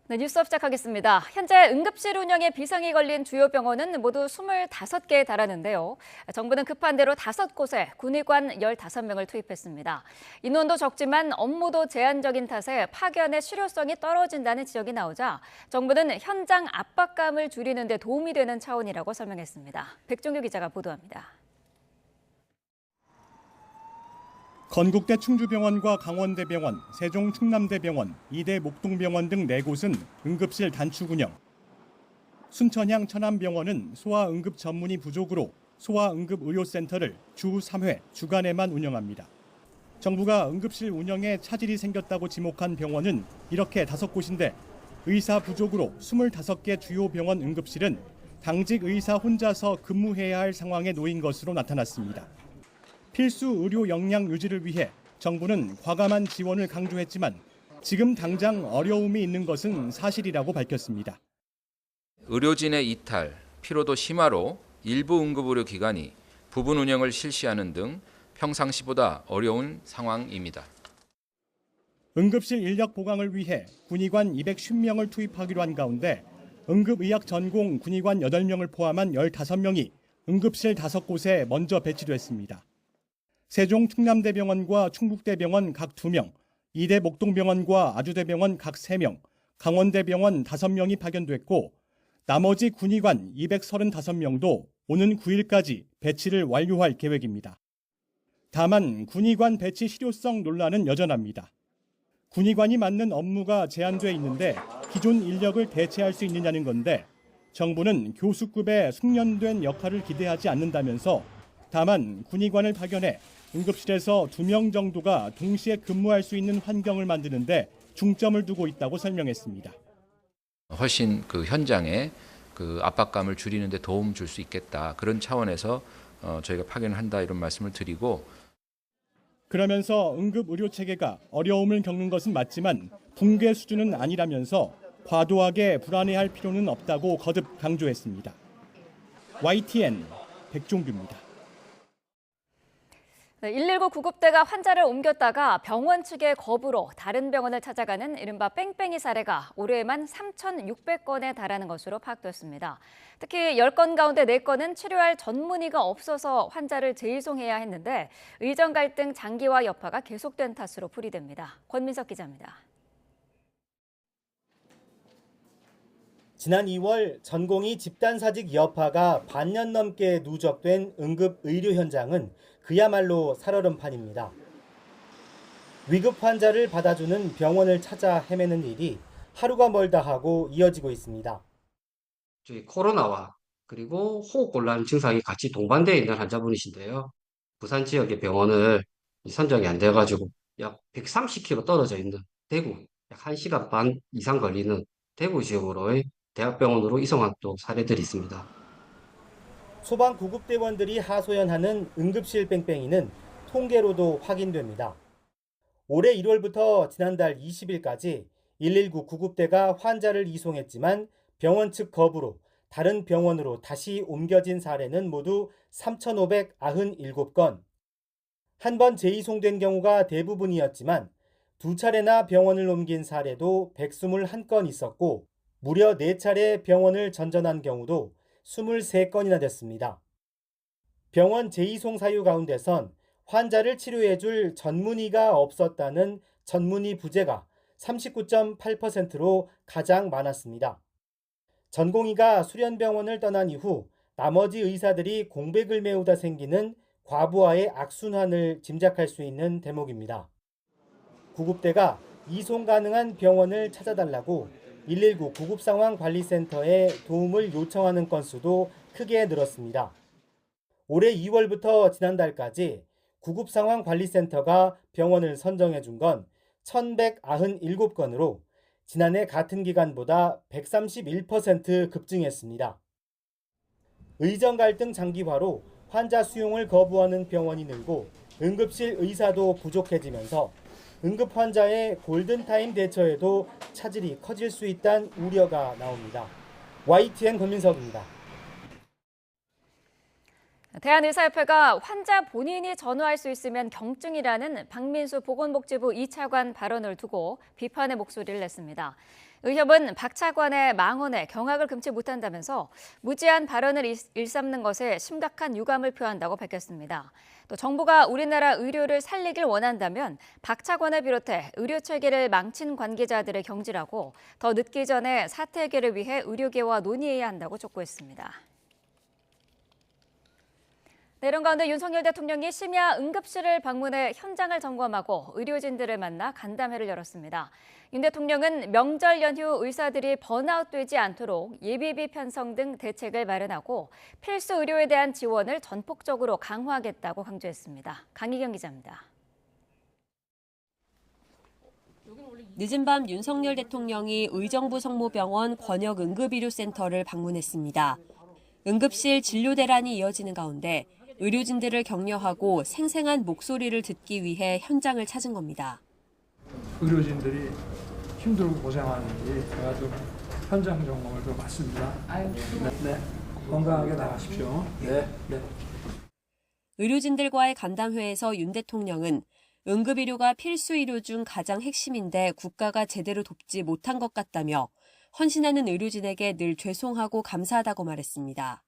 네, 뉴스업 시작하겠습니다. 현재 응급실 운영에 비상이 걸린 주요 병원은 모두 25개에 달하는데요. 정부는 급한 대로 5곳에 군의관 15명을 투입했습니다. 인원도 적지만 업무도 제한적인 탓에 파견의 실효성이 떨어진다는 지적이 나오자 정부는 현장 압박감을 줄이는 데 도움이 되는 차원이라고 설명했습니다. 백종규 기자가 보도합니다. 건국대 충주병원과 강원대병원, 세종 충남대병원, 이대 목동병원 등 4곳은 응급실 단축 운영. 순천향 천안병원은 소아응급 전문의 부족으로 소아응급의료센터를 주 3회 주간에만 운영합니다. 정부가 응급실 운영에 차질이 생겼다고 지목한 병원은 이렇게 5곳인데 의사 부족으로 25개 주요 병원 응급실은 당직 의사 혼자서 근무해야 할 상황에 놓인 것으로 나타났습니다. 필수 의료 역량 유지를 위해 정부는 과감한 지원을 강조했지만 지금 당장 어려움이 있는 것은 사실이라고 밝혔습니다. 의료진의 이탈, 피로도 심화로 일부 응급의료기관이 부분 운영을 실시하는 등 평상시보다 어려운 상황입니다. 응급실 인력 보강을 위해 군의관 250명을 투입하기로 한 가운데 응급의학 전공 군의관 8명을 포함한 15명이 응급실 5곳에 먼저 배치됐습니다. 세종 충남대병원과 충북대병원 각 2명, 이대 목동병원과 아주대병원 각 3명, 강원대병원 5명이 파견됐고 나머지 군의관 235명도 오는 9일까지 배치를 완료할 계획입니다. 다만 군의관 배치 실효성 논란은 여전합니다. 군의관이 맡는 업무가 제한돼 있는데 기존 인력을 대체할 수 있느냐는 건데 정부는 교수급의 숙련된 역할을 기대하지 않는다면서 다만 군의관을 파견해 응급실에서 2명 정도가 동시에 근무할 수 있는 환경을 만드는데 중점을 두고 있다고 설명했습니다. 훨씬 현장에 압박감을 줄이는 데 도움 줄 수 있겠다. 그런 차원에서 저희가 파견을 한다 이런 말씀을 드리고 그러면서 응급의료체계가 어려움을 겪는 것은 맞지만 붕괴 수준은 아니라면서 과도하게 불안해할 필요는 없다고 거듭 강조했습니다. YTN 백종규입니다. 119 구급대가 환자를 옮겼다가 병원 측의 거부로 다른 병원을 찾아가는 이른바 뺑뺑이 사례가 올해에만 3,600건에 달하는 것으로 파악됐습니다. 특히 10건 가운데 4건은 치료할 전문의가 없어서 환자를 재이송해야 했는데 의정 갈등 장기화 여파가 계속된 탓으로 풀이됩니다. 권민석 기자입니다. 지난 2월 전공의 집단사직 여파가 반년 넘게 누적된 응급의료 현장은 그야말로 살얼음판입니다. 위급 환자를 받아주는 병원을 찾아 헤매는 일이 하루가 멀다 하고 이어지고 있습니다. 저희 코로나와 그리고 호흡곤란 증상이 같이 동반되어 있는 환자분이신데요. 부산 지역의 병원을 선정이 안 돼가지고 약 130km 떨어져 있는 대구, 약 1시간 반 이상 걸리는 대구 지역으로의 대학병원으로 이송한 또 사례들이 있습니다. 소방구급대원들이 하소연하는 응급실 뺑뺑이는 통계로도 확인됩니다. 올해 1월부터 지난달 20일까지 119 구급대가 환자를 이송했지만 병원 측 거부로 다른 병원으로 다시 옮겨진 사례는 모두 3,597건. 한 번 재이송된 경우가 대부분이었지만 2차례나 병원을 옮긴 사례도 121건 있었고 무려 4차례 병원을 전전한 경우도 23건이나 됐습니다. 병원 재이송 사유 가운데선 환자를 치료해줄 전문의가 없었다는 전문의 부재가 39.8%로 가장 많았습니다. 전공의가 수련병원을 떠난 이후 나머지 의사들이 공백을 메우다 생기는 과부하의 악순환을 짐작할 수 있는 대목입니다. 구급대가 이송 가능한 병원을 찾아달라고 119 구급상황관리센터에 도움을 요청하는 건수도 크게 늘었습니다. 올해 2월부터 지난달까지 구급상황관리센터가 병원을 선정해 준 건 1,197건으로 지난해 같은 기간보다 131% 급증했습니다. 의정 갈등 장기화로 환자 수용을 거부하는 병원이 늘고 응급실 의사도 부족해지면서 응급 환자의 골든타임 대처에도 차질이 커질 수 있다는 우려가 나옵니다. YTN 권민석입니다. 대한의사협회가 환자 본인이 전화할 수 있으면 경증이라는 박민수 보건복지부 2차관 발언을 두고 비판의 목소리를 냈습니다. 의협은 박 차관의 망언에 경악을 금치 못한다면서 무지한 발언을 일삼는 것에 심각한 유감을 표한다고 밝혔습니다. 또 정부가 우리나라 의료를 살리길 원한다면 박 차관을 비롯해 의료 체계를 망친 관계자들을 경질하고 더 늦기 전에 사태 해결을 위해 의료계와 논의해야 한다고 촉구했습니다. 네, 이런 가운데 윤석열 대통령이 심야 응급실을 방문해 현장을 점검하고 의료진들을 만나 간담회를 열었습니다. 윤 대통령은 명절 연휴 의사들이 번아웃되지 않도록 예비비 편성 등 대책을 마련하고 필수 의료에 대한 지원을 전폭적으로 강화하겠다고 강조했습니다. 강희경 기자입니다. 늦은 밤 윤석열 대통령이 의정부 성모병원 권역응급의료센터를 방문했습니다. 응급실 진료 대란이 이어지는 가운데 의료진들을 격려하고 생생한 목소리를 듣기 위해 현장을 찾은 겁니다. 의료진들이 힘들고 고생하는지 제가 좀 현장 점검을 좀 받습니다. 네. 건강하게 나가십시오. 네. 의료진들과의 간담회에서 윤 대통령은 응급의료가 필수 의료 중 가장 핵심인데 국가가 제대로 돕지 못한 것 같다며 헌신하는 의료진에게 늘 죄송하고 감사하다고 말했습니다.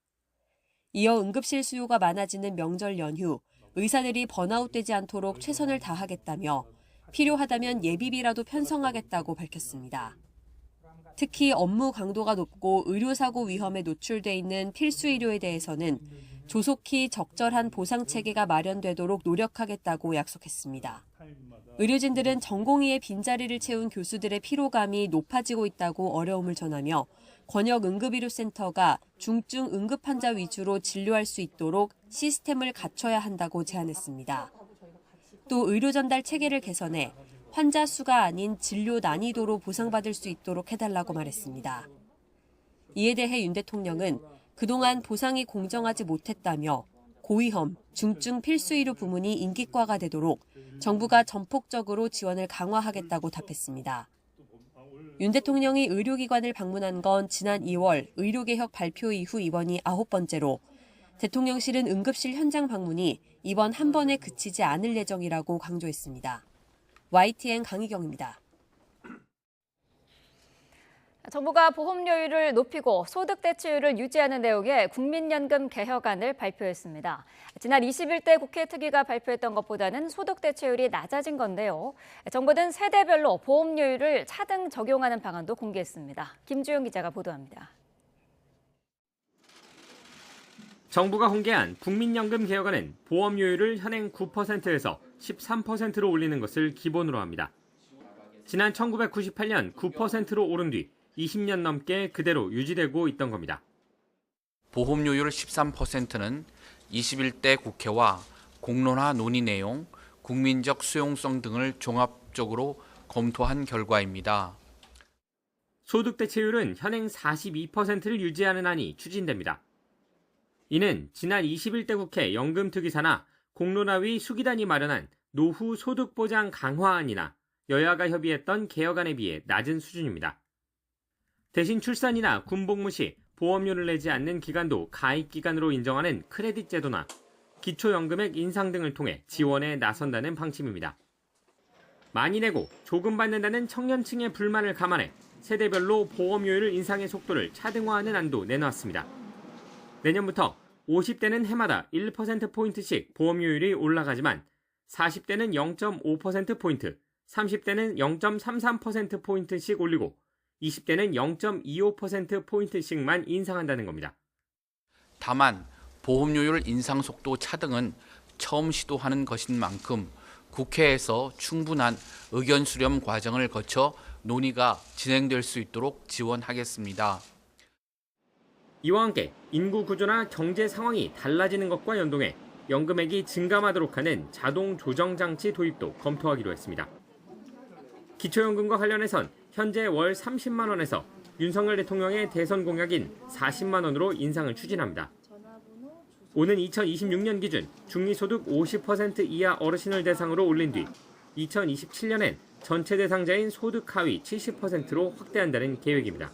이어 응급실 수요가 많아지는 명절 연휴, 의사들이 번아웃되지 않도록 최선을 다하겠다며 필요하다면 예비비라도 편성하겠다고 밝혔습니다. 특히 업무 강도가 높고 의료사고 위험에 노출돼 있는 필수 의료에 대해서는 조속히 적절한 보상 체계가 마련되도록 노력하겠다고 약속했습니다. 의료진들은 전공의의 빈자리를 채운 교수들의 피로감이 높아지고 있다고 어려움을 전하며 권역응급의료센터가 중증 응급환자 위주로 진료할 수 있도록 시스템을 갖춰야 한다고 제안했습니다. 또 의료 전달 체계를 개선해 환자 수가 아닌 진료 난이도로 보상받을 수 있도록 해달라고 말했습니다. 이에 대해 윤 대통령은 그동안 보상이 공정하지 못했다며 고위험, 중증 필수의료 부문이 인기과가 되도록 정부가 전폭적으로 지원을 강화하겠다고 답했습니다. 윤 대통령이 의료기관을 방문한 건 지난 2월 의료개혁 발표 이후 이번이 9번째로 대통령실은 응급실 현장 방문이 이번 한 번에 그치지 않을 예정이라고 강조했습니다. YTN 강희경입니다. 정부가 보험료율을 높이고 소득 대체율을 유지하는 내용의 국민연금 개혁안을 발표했습니다. 지난 21대 국회 특위가 발표했던 것보다는 소득 대체율이 낮아진 건데요. 정부는 세대별로 보험료율을 차등 적용하는 방안도 공개했습니다. 김주영 기자가 보도합니다. 정부가 공개한 국민연금 개혁안은 보험료율을 현행 9%에서 13%로 올리는 것을 기본으로 합니다. 지난 1998년 9%로 오른 뒤 20년 넘게 그대로 유지되고 있던 겁니다. 보험료율 13%는 21대 국회와 공론화 논의 내용, 국민적 수용성 등을 종합적으로 검토한 결과입니다. 소득 대체율은 현행 42%를 유지하는 안이 추진됩니다. 이는 지난 21대 국회 연금특위사나 공론화위 수기단이 마련한 노후 소득보장 강화안이나 여야가 협의했던 개혁안에 비해 낮은 수준입니다. 대신 출산이나 군복무 시 보험료를 내지 않는 기간도 가입기간으로 인정하는 크레딧 제도나 기초연금액 인상 등을 통해 지원에 나선다는 방침입니다. 많이 내고 조금 받는다는 청년층의 불만을 감안해 세대별로 보험료율 인상의 속도를 차등화하는 안도 내놓았습니다. 내년부터 50대는 해마다 1%포인트씩 보험료율이 올라가지만 40대는 0.5%포인트, 30대는 0.33%포인트씩 올리고 20대는 0.25%포인트씩만 인상한다는 겁니다. 다만 보험료율 인상 속도 차등은 처음 시도하는 것인 만큼 국회에서 충분한 의견 수렴 과정을 거쳐 논의가 진행될 수 있도록 지원하겠습니다. 이와 함께 인구 구조나 경제 상황이 달라지는 것과 연동해 연금액이 증감하도록 하는 자동 조정 장치 도입도 검토하기로 했습니다. 기초연금과 관련해선 현재 월 30만 원에서 윤석열 대통령의 대선 공약인 40만 원으로 인상을 추진합니다. 오는 2026년 기준 중위소득 50% 이하 어르신을 대상으로 올린 뒤 2027년엔 전체 대상자인 소득 하위 70%로 확대한다는 계획입니다.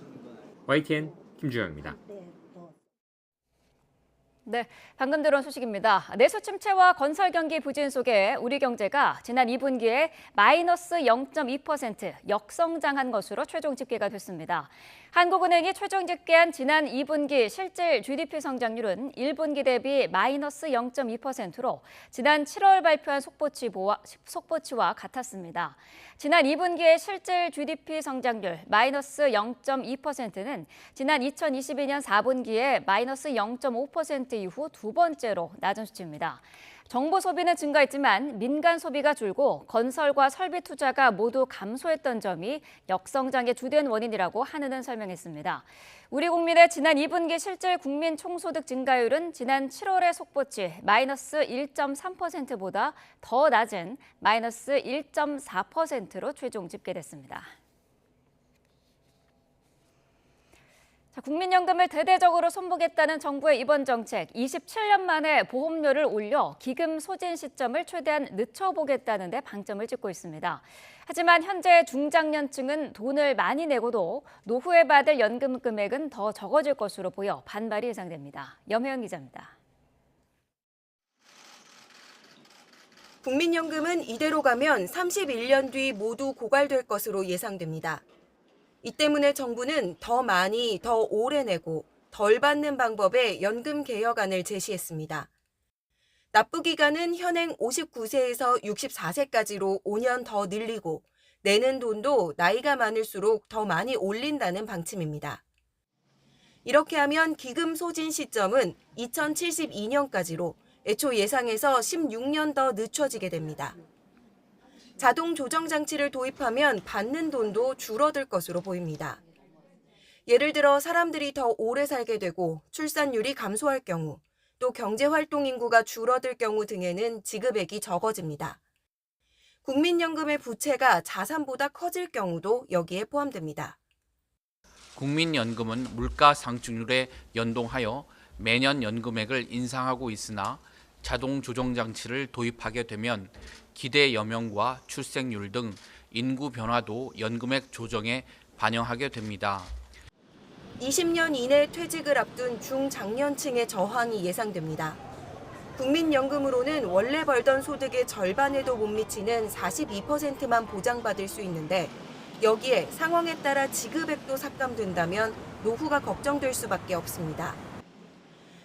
YTN 김주영입니다. 네, 방금 들어온 소식입니다. 내수 침체와 건설 경기 부진 속에 우리 경제가 지난 2분기에 마이너스 0.2% 역성장한 것으로 최종 집계가 됐습니다. 한국은행이 최종 집계한 지난 2분기 실질 GDP 성장률은 1분기 대비 마이너스 0.2%로 지난 7월 발표한 속보치와 같았습니다. 지난 2분기의 실질 GDP 성장률 마이너스 0.2%는 지난 2022년 4분기에 마이너스 0.5% 이후 두 번째로 낮은 수치입니다. 정보 소비는 증가했지만 민간 소비가 줄고 건설과 설비 투자가 모두 감소했던 점이 역성장의 주된 원인이라고 한은은 설명했습니다. 우리 국민의 지난 2분기 실질 국민 총소득 증가율은 지난 7월의 속보치 마이너스 1.3%보다 더 낮은 마이너스 1.4%로 최종 집계됐습니다. 국민연금을 대대적으로 손보겠다는 정부의 이번 정책, 27년 만에 보험료를 올려 기금 소진 시점을 최대한 늦춰보겠다는 데 방점을 찍고 있습니다. 하지만 현재 중장년층은 돈을 많이 내고도 노후에 받을 연금 금액은 더 적어질 것으로 보여 반발이 예상됩니다. 염혜연 기자입니다. 국민연금은 이대로 가면 31년 뒤 모두 고갈될 것으로 예상됩니다. 이 때문에 정부는 더 많이, 더 오래 내고 덜 받는 방법의 연금 개혁안을 제시했습니다. 납부 기간은 현행 59세에서 64세까지로 5년 더 늘리고 내는 돈도 나이가 많을수록 더 많이 올린다는 방침입니다. 이렇게 하면 기금 소진 시점은 2072년까지로 애초 예상에서 16년 더 늦춰지게 됩니다. 자동 조정 장치를 도입하면 받는 돈도 줄어들 것으로 보입니다. 예를 들어 사람들이 더 오래 살게 되고 출산율이 감소할 경우, 또 경제활동 인구가 줄어들 경우 등에는 지급액이 적어집니다. 국민연금의 부채가 자산보다 커질 경우도 여기에 포함됩니다. 국민연금은 물가 상승률에 연동하여 매년 연금액을 인상하고 있으나 자동 조정 장치를 도입하게 되면 기대 여명과 출생률 등 인구 변화도 연금액 조정에 반영하게 됩니다. 20년 이내 퇴직을 앞둔 중장년층의 저항이 예상됩니다. 국민연금으로는 원래 벌던 소득의 절반에도 못 미치는 42%만 보장받을 수 있는데 여기에 상황에 따라 지급액도 삭감된다면 노후가 걱정될 수밖에 없습니다.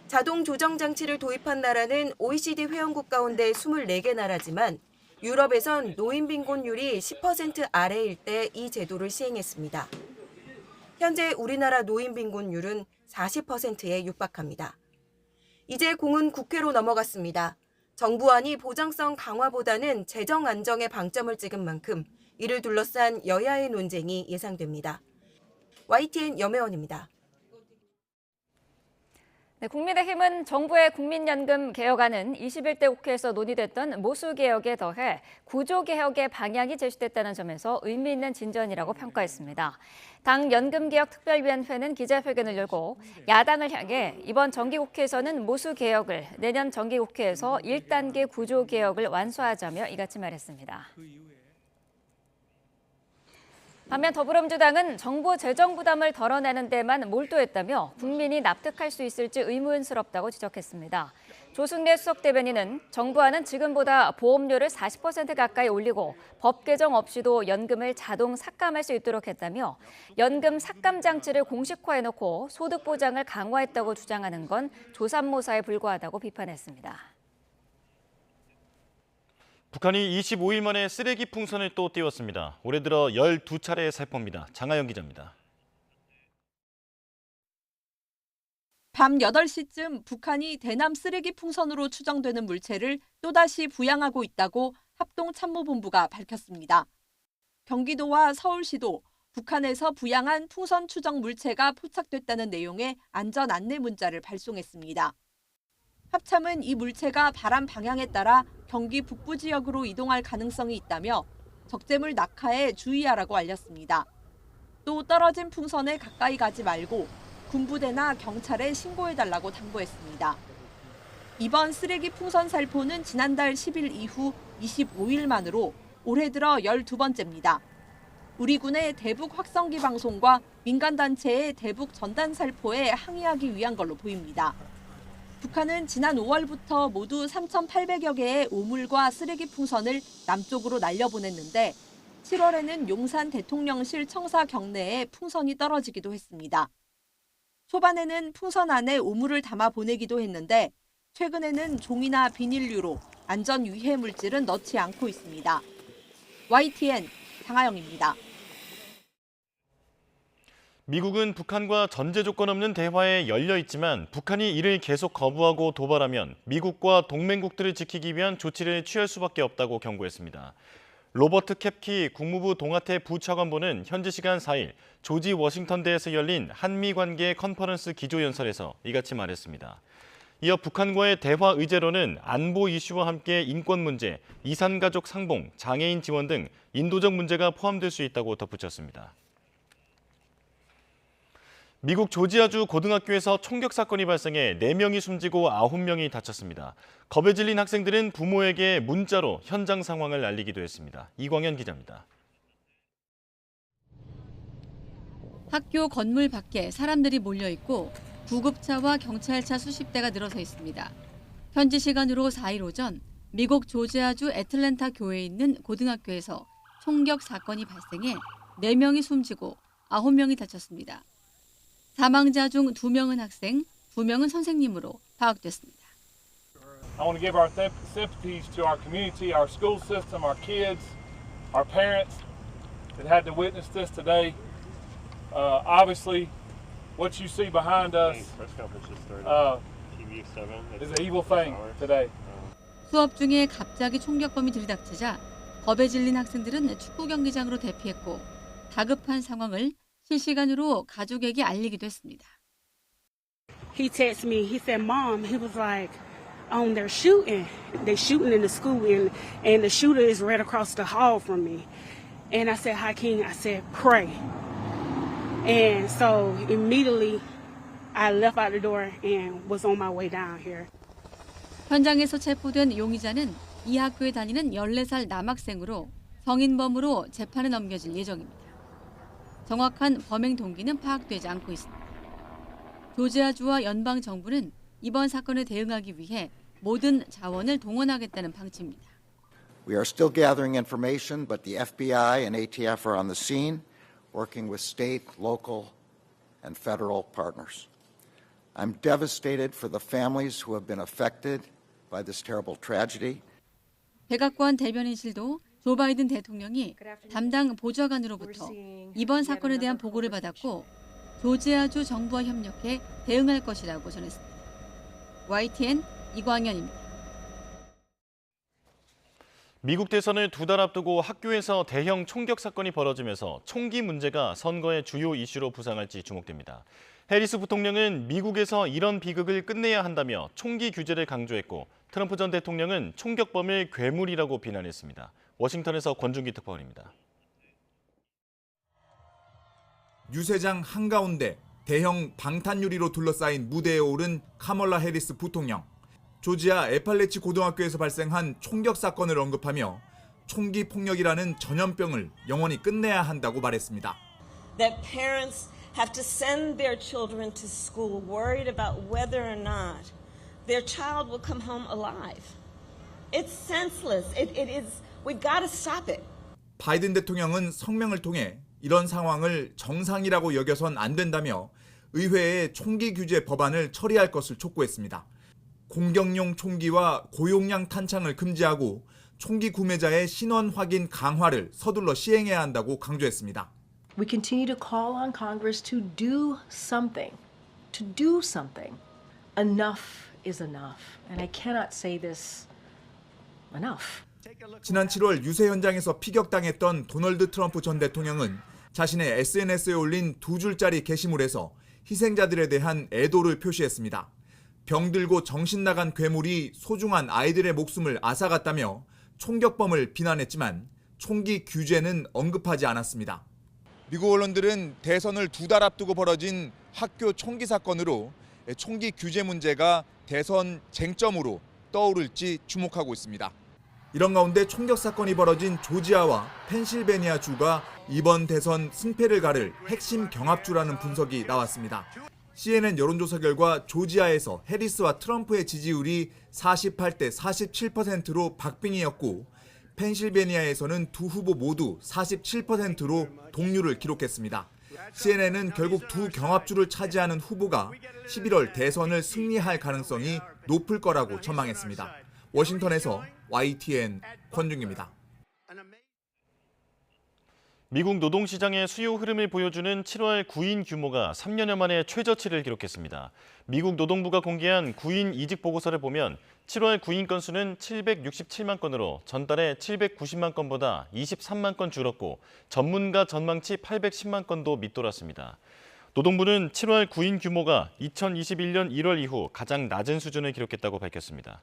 자동 조정 장치를 도입한 나라는 OECD 회원국 가운데 24개 나라지만 유럽에선 노인 빈곤율이 10% 아래일 때 이 제도를 시행했습니다. 현재 우리나라 노인 빈곤율은 40%에 육박합니다. 이제 공은 국회로 넘어갔습니다. 정부안이 보장성 강화보다는 재정 안정에 방점을 찍은 만큼 이를 둘러싼 여야의 논쟁이 예상됩니다. YTN 염혜원입니다. 네, 국민의힘은 정부의 국민연금 개혁안은 21대 국회에서 논의됐던 모수개혁에 더해 구조개혁의 방향이 제시됐다는 점에서 의미 있는 진전이라고 평가했습니다. 당 연금개혁특별위원회는 기자회견을 열고 야당을 향해 이번 정기국회에서는 모수개혁을, 내년 정기국회에서 1단계 구조개혁을 완수하자며 이같이 말했습니다. 반면 더불어민주당은 정부 재정 부담을 덜어내는 데만 몰두했다며 국민이 납득할 수 있을지 의문스럽다고 지적했습니다. 조승래 수석 대변인은 정부안은 지금보다 보험료를 40% 가까이 올리고 법 개정 없이도 연금을 자동 삭감할 수 있도록 했다며 연금 삭감 장치를 공식화해놓고 소득 보장을 강화했다고 주장하는 건 조삼모사에 불과하다고 비판했습니다. 북한이 25일 만에 쓰레기 풍선을 또 띄웠습니다. 올해 들어 12차례의 살포입니다. 장하영 기자입니다. 밤 8시쯤 북한이 대남 쓰레기 풍선으로 추정되는 물체를 또다시 부양하고 있다고 합동참모본부가 밝혔습니다. 경기도와 서울시도 북한에서 부양한 풍선 추정 물체가 포착됐다는 내용의 안전 안내 문자를 발송했습니다. 합참은 이 물체가 바람 방향에 따라 경기 북부 지역으로 이동할 가능성이 있다며 적재물 낙하에 주의하라고 알렸습니다. 또 떨어진 풍선에 가까이 가지 말고 군부대나 경찰에 신고해달라고 당부했습니다. 이번 쓰레기 풍선 살포는 지난달 10일 이후 25일 만으로 올해 들어 12번째입니다. 우리 군의 대북 확성기 방송과 민간단체의 대북 전단 살포에 항의하기 위한 걸로 보입니다. 북한은 지난 5월부터 모두 3,800여 개의 오물과 쓰레기 풍선을 남쪽으로 날려보냈는데 7월에는 용산 대통령실 청사 경내에 풍선이 떨어지기도 했습니다. 초반에는 풍선 안에 오물을 담아 보내기도 했는데 최근에는 종이나 비닐류로 안전 유해 물질은 넣지 않고 있습니다. YTN 장하영입니다. 미국은 북한과 전제 조건 없는 대화에 열려 있지만 북한이 이를 계속 거부하고 도발하면 미국과 동맹국들을 지키기 위한 조치를 취할 수밖에 없다고 경고했습니다. 로버트 캡키 국무부 동아태 부차관보는 현지 시간 4일 조지 워싱턴대에서 열린 한미 관계 컨퍼런스 기조연설에서 이같이 말했습니다. 이어 북한과의 대화 의제로는 안보 이슈와 함께 인권 문제, 이산가족 상봉, 장애인 지원 등 인도적 문제가 포함될 수 있다고 덧붙였습니다. 미국 조지아주 고등학교에서 총격 사건이 발생해 4명이 숨지고 9명이 다쳤습니다. 겁에 질린 학생들은 부모에게 문자로 현장 상황을 알리기도 했습니다. 이광현 기자입니다. 학교 건물 밖에 사람들이 몰려 있고 구급차와 경찰차 수십 대가 늘어서 있습니다. 현지 시간으로 4일 오전 미국 조지아주 애틀랜타 교회에 있는 고등학교에서 총격 사건이 발생해 4명이 숨지고 9명이 다쳤습니다. 사망자 중 2명은 학생, 2명은 선생님으로 파악됐습니다. I want to give our sympathies to our community, our school system, our kids, our parents that had to witness this today. Obviously, what you see behind us is an evil thing today. 수업 중에 갑자기 총격범이 들이닥치자 겁에 질린 학생들은 축구 경기장으로 대피했고 다급한 상황을 실시간으로 가족에게 알리기도 했습니다. He texted me. He said, "Mom," he was like, "they're shooting. They're shooting in the school, and the shooter is right across the hall from me." And I said, "Hakeem," I said, "Pray." And so immediately, I left out the door and was on my way down here. 현장에서 체포된 용의자는 이 학교에 다니는 14살 남학생으로 성인범으로 재판에 넘겨질 예정입니다. 정확한 범행 동기는 파악되지 않고 있습니다. 조지아주와 연방 정부는 이번 사건에 대응하기 위해 모든 자원을 동원하겠다는 방침입니다. We are still gathering information, but the FBI and ATF are on the scene, working with state, local, and federal partners. I'm devastated for the families who have been affected by this terrible tragedy. 백악관 대변인실도 조 바이든 대통령이 담당 보좌관으로부터 이번 사건에 대한 보고를 받았고 조지아주 정부와 협력해 대응할 것이라고 전했습니다. YTN 이광현입니다. 미국 대선을 2달 앞두고 학교에서 대형 총격 사건이 벌어지면서 총기 문제가 선거의 주요 이슈로 부상할지 주목됩니다. 해리스 부통령은 미국에서 이런 비극을 끝내야 한다며 총기 규제를 강조했고 트럼프 전 대통령은 총격범을 괴물이라고 비난했습니다. 워싱턴에서 권준기 특파원입니다. 유세장 한가운데 대형 방탄 유리로 둘러싸인 무대에 오른 카멀라 해리스 부통령. 조지아 에팔레치 고등학교에서 발생한 총격 사건을 언급하며 총기 폭력이라는 전염병을 영원히 끝내야 한다고 말했습니다. That parents have to send their children to school worried about whether or not their child will come home alive. It's senseless. It is. We've got to stop it. 바이든 대통령은 성명을 통해 이런 상황을 정상이라고 여겨선 안 된다며 의회에 총기 규제 법안을 처리할 것을 촉구했습니다. 공격용 총기와 고용량 탄창을 금지하고 총기 구매자의 신원 확인 강화를 서둘러 시행해야 한다고 강조했습니다. We continue to call on Congress to do something. To do something. Enough is enough. And I cannot say this enough. 지난 7월 유세 현장에서 피격당했던 도널드 트럼프 전 대통령은 자신의 SNS에 올린 2줄짜리 게시물에서 희생자들에 대한 애도를 표시했습니다. 병들고 정신 나간 괴물이 소중한 아이들의 목숨을 앗아갔다며 총격범을 비난했지만 총기 규제는 언급하지 않았습니다. 미국 언론들은 대선을 2달 앞두고 벌어진 학교 총기 사건으로 총기 규제 문제가 대선 쟁점으로 떠오를지 주목하고 있습니다. 이런 가운데 총격 사건이 벌어진 조지아와 펜실베니아 주가 이번 대선 승패를 가를 핵심 경합주라는 분석이 나왔습니다. CNN 여론조사 결과 조지아에서 해리스와 트럼프의 지지율이 48대 47%로 박빙이었고 펜실베니아에서는 두 후보 모두 47%로 동률을 기록했습니다. CNN은 결국 두 경합주를 차지하는 후보가 11월 대선을 승리할 가능성이 높을 거라고 전망했습니다. 워싱턴에서 YTN 권중입니다. 미국 노동시장의 수요 흐름을 보여주는 7월 구인 규모가 3년여 만에 최저치를 기록했습니다. 미국 노동부가 공개한 구인 이직 보고서를 보면 7월 구인 건수는 767만 건으로 전달의 790만 건보다 23만 건 줄었고 전문가 전망치 810만 건도 밑돌았습니다. 노동부는 7월 구인 규모가 2021년 1월 이후 가장 낮은 수준을 기록했다고 밝혔습니다.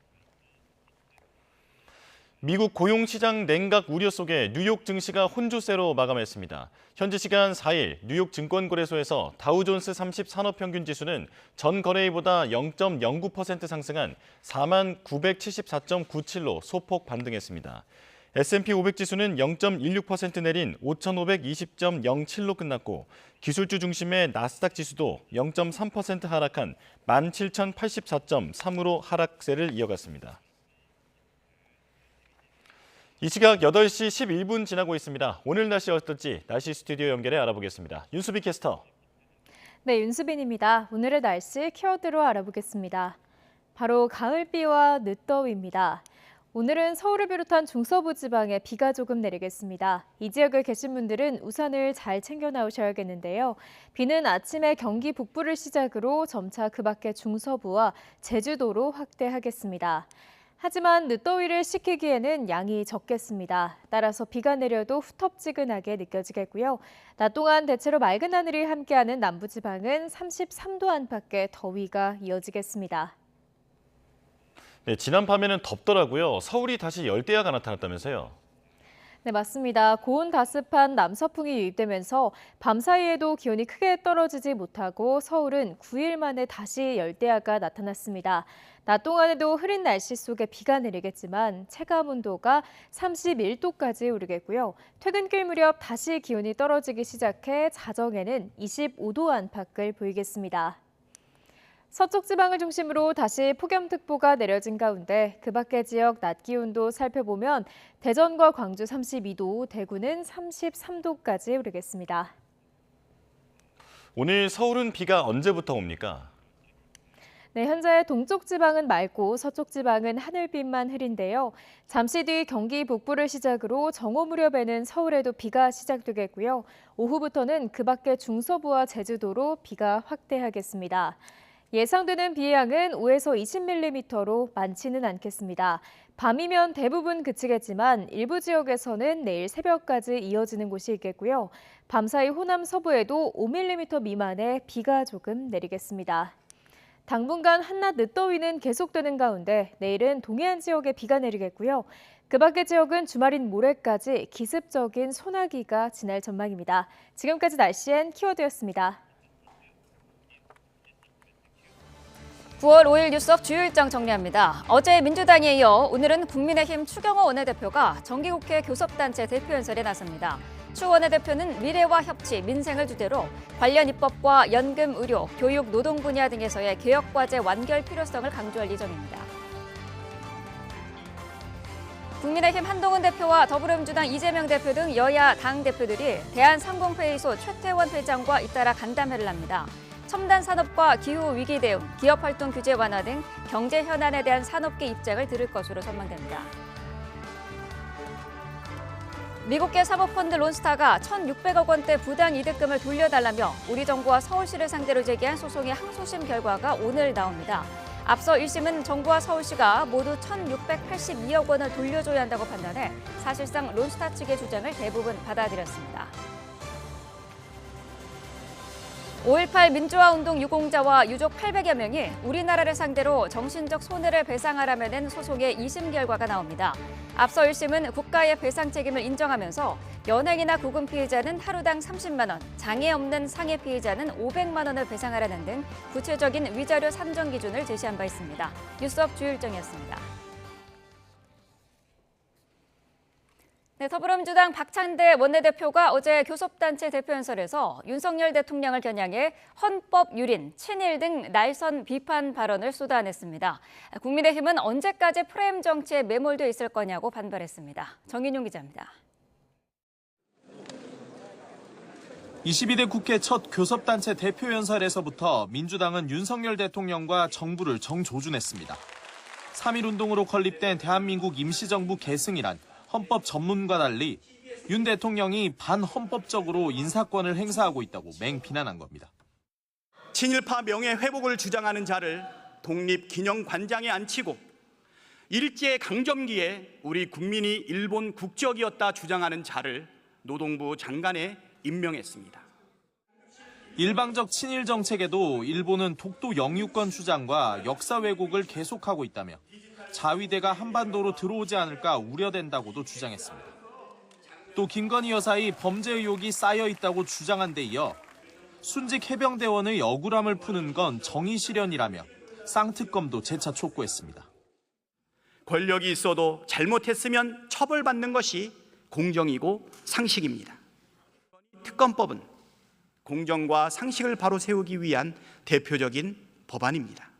미국 고용시장 냉각 우려 속에 뉴욕 증시가 혼조세로 마감했습니다. 현지 시간 4일 뉴욕 증권거래소에서 다우존스 30 산업평균지수는 전 거래일보다 0.09% 상승한 4974.97로 소폭 반등했습니다. S&P 500 지수는 0.16% 내린 5520.07로 끝났고 기술주 중심의 나스닥 지수도 0.3% 하락한 17084.3으로 하락세를 이어갔습니다. 이 시각 8시 11분 지나고 있습니다. 오늘 날씨 어떨지 날씨 스튜디오 연결해 알아보겠습니다. 윤수빈 캐스터. 네, 윤수빈입니다. 오늘의 날씨 키워드로 알아보겠습니다. 바로 가을비와 늦더위입니다. 오늘은 서울을 비롯한 중서부 지방에 비가 조금 내리겠습니다. 이 지역에 계신 분들은 우산을 잘 챙겨 나오셔야겠는데요. 비는 아침에 경기 북부를 시작으로 점차 그 밖의 중서부와 제주도로 확대하겠습니다. 하지만 늦더위를 식히기에는 양이 적겠습니다. 따라서 비가 내려도 후텁지근하게 느껴지겠고요. 낮 동안 대체로 맑은 하늘이 함께하는 남부지방은 33도 안팎의 더위가 이어지겠습니다. 네, 지난 밤에는 덥더라고요. 서울이 다시 열대야가 나타났다면서요? 네, 맞습니다. 고온 다습한 남서풍이 유입되면서 밤사이에도 기온이 크게 떨어지지 못하고 서울은 9일 만에 다시 열대야가 나타났습니다. 낮 동안에도 흐린 날씨 속에 비가 내리겠지만 체감 온도가 31도까지 오르겠고요. 퇴근길 무렵 다시 기온이 떨어지기 시작해 자정에는 25도 안팎을 보이겠습니다. 서쪽 지방을 중심으로 다시 폭염특보가 내려진 가운데 그 밖의 지역 낮 기온도 살펴보면 대전과 광주 32도, 대구는 33도까지 오르겠습니다. 오늘 서울은 비가 언제부터 옵니까? 네, 현재 동쪽 지방은 맑고 서쪽 지방은 하늘빛만 흐린데요. 잠시 뒤 경기 북부를 시작으로 정오 무렵에는 서울에도 비가 시작되겠고요. 오후부터는 그 밖의 중서부와 제주도로 비가 확대하겠습니다. 예상되는 비의 양은 5에서 20mm로 많지는 않겠습니다. 밤이면 대부분 그치겠지만 일부 지역에서는 내일 새벽까지 이어지는 곳이 있겠고요. 밤사이 호남 서부에도 5mm 미만의 비가 조금 내리겠습니다. 당분간 한낮 늦더위는 계속되는 가운데 내일은 동해안 지역에 비가 내리겠고요. 그 밖의 지역은 주말인 모레까지 기습적인 소나기가 지날 전망입니다. 지금까지 날씨엔 키워드였습니다. 9월 5일 뉴스업 주요 일정 정리합니다. 어제 민주당에 이어 오늘은 국민의힘 추경호 원내대표가 정기국회 교섭단체 대표연설에 나섭니다. 추 원내대표는 미래와 협치, 민생을 주제로 관련 입법과 연금, 의료, 교육, 노동 분야 등에서의 개혁과제 완결 필요성을 강조할 예정입니다. 국민의힘 한동훈 대표와 더불어민주당 이재명 대표 등 여야 당대표들이 대한상공회의소 최태원 회장과 잇따라 간담회를 합니다. 첨단 산업과 기후위기 대응, 기업활동 규제 완화 등 경제 현안에 대한 산업계 입장을 들을 것으로 전망됩니다. 미국계 사모펀드 론스타가 1,600억 원대 부당 이득금을 돌려달라며 우리 정부와 서울시를 상대로 제기한 소송의 항소심 결과가 오늘 나옵니다. 앞서 1심은 정부와 서울시가 모두 1,682억 원을 돌려줘야 한다고 판단해 사실상 론스타 측의 주장을 대부분 받아들였습니다. 5.18 민주화 운동 유공자와 유족 800여 명이 우리나라를 상대로 정신적 손해를 배상하라며 낸 소송의 2심 결과가 나옵니다. 앞서 1심은 국가의 배상 책임을 인정하면서 연행이나 구금 피해자는 하루당 30만 원, 장애 없는 상해 피해자는 500만 원을 배상하라는 등 구체적인 위자료 산정 기준을 제시한 바 있습니다. 뉴스업 주요 일정이었습니다. 네, 더불어민주당 박찬대 원내대표가 어제 교섭단체 대표연설에서 윤석열 대통령을 겨냥해 헌법 유린, 친일 등 날선 비판 발언을 쏟아냈습니다. 국민의힘은 언제까지 프레임 정치에 매몰돼 있을 거냐고 반발했습니다. 정인용 기자입니다. 22대 국회 첫 교섭단체 대표연설에서부터 민주당은 윤석열 대통령과 정부를 정조준했습니다. 3.1운동으로 건립된 대한민국 임시정부 계승이란 헌법 전문과 달리 윤 대통령이 반헌법적으로 인사권을 행사하고 있다고 맹비난한 겁니다. 친일파 명예회복을 주장하는 자를 독립기념관장에 앉히고 일제강점기에 우리 국민이 일본 국적이었다 주장하는 자를 노동부 장관에 임명했습니다. 일방적 친일 정책에도 일본은 독도 영유권 주장과 역사 왜곡을 계속하고 있다며 자위대가 한반도로 들어오지 않을까 우려된다고도 주장했습니다. 또 김건희 여사의 범죄 의혹이 쌓여 있다고 주장한 데 이어 순직 해병대원의 억울함을 푸는 건 정의 실현이라며 쌍특검도 재차 촉구했습니다. 권력이 있어도 잘못했으면 처벌받는 것이 공정이고 상식입니다. 특검법은 공정과 상식을 바로 세우기 위한 대표적인 법안입니다.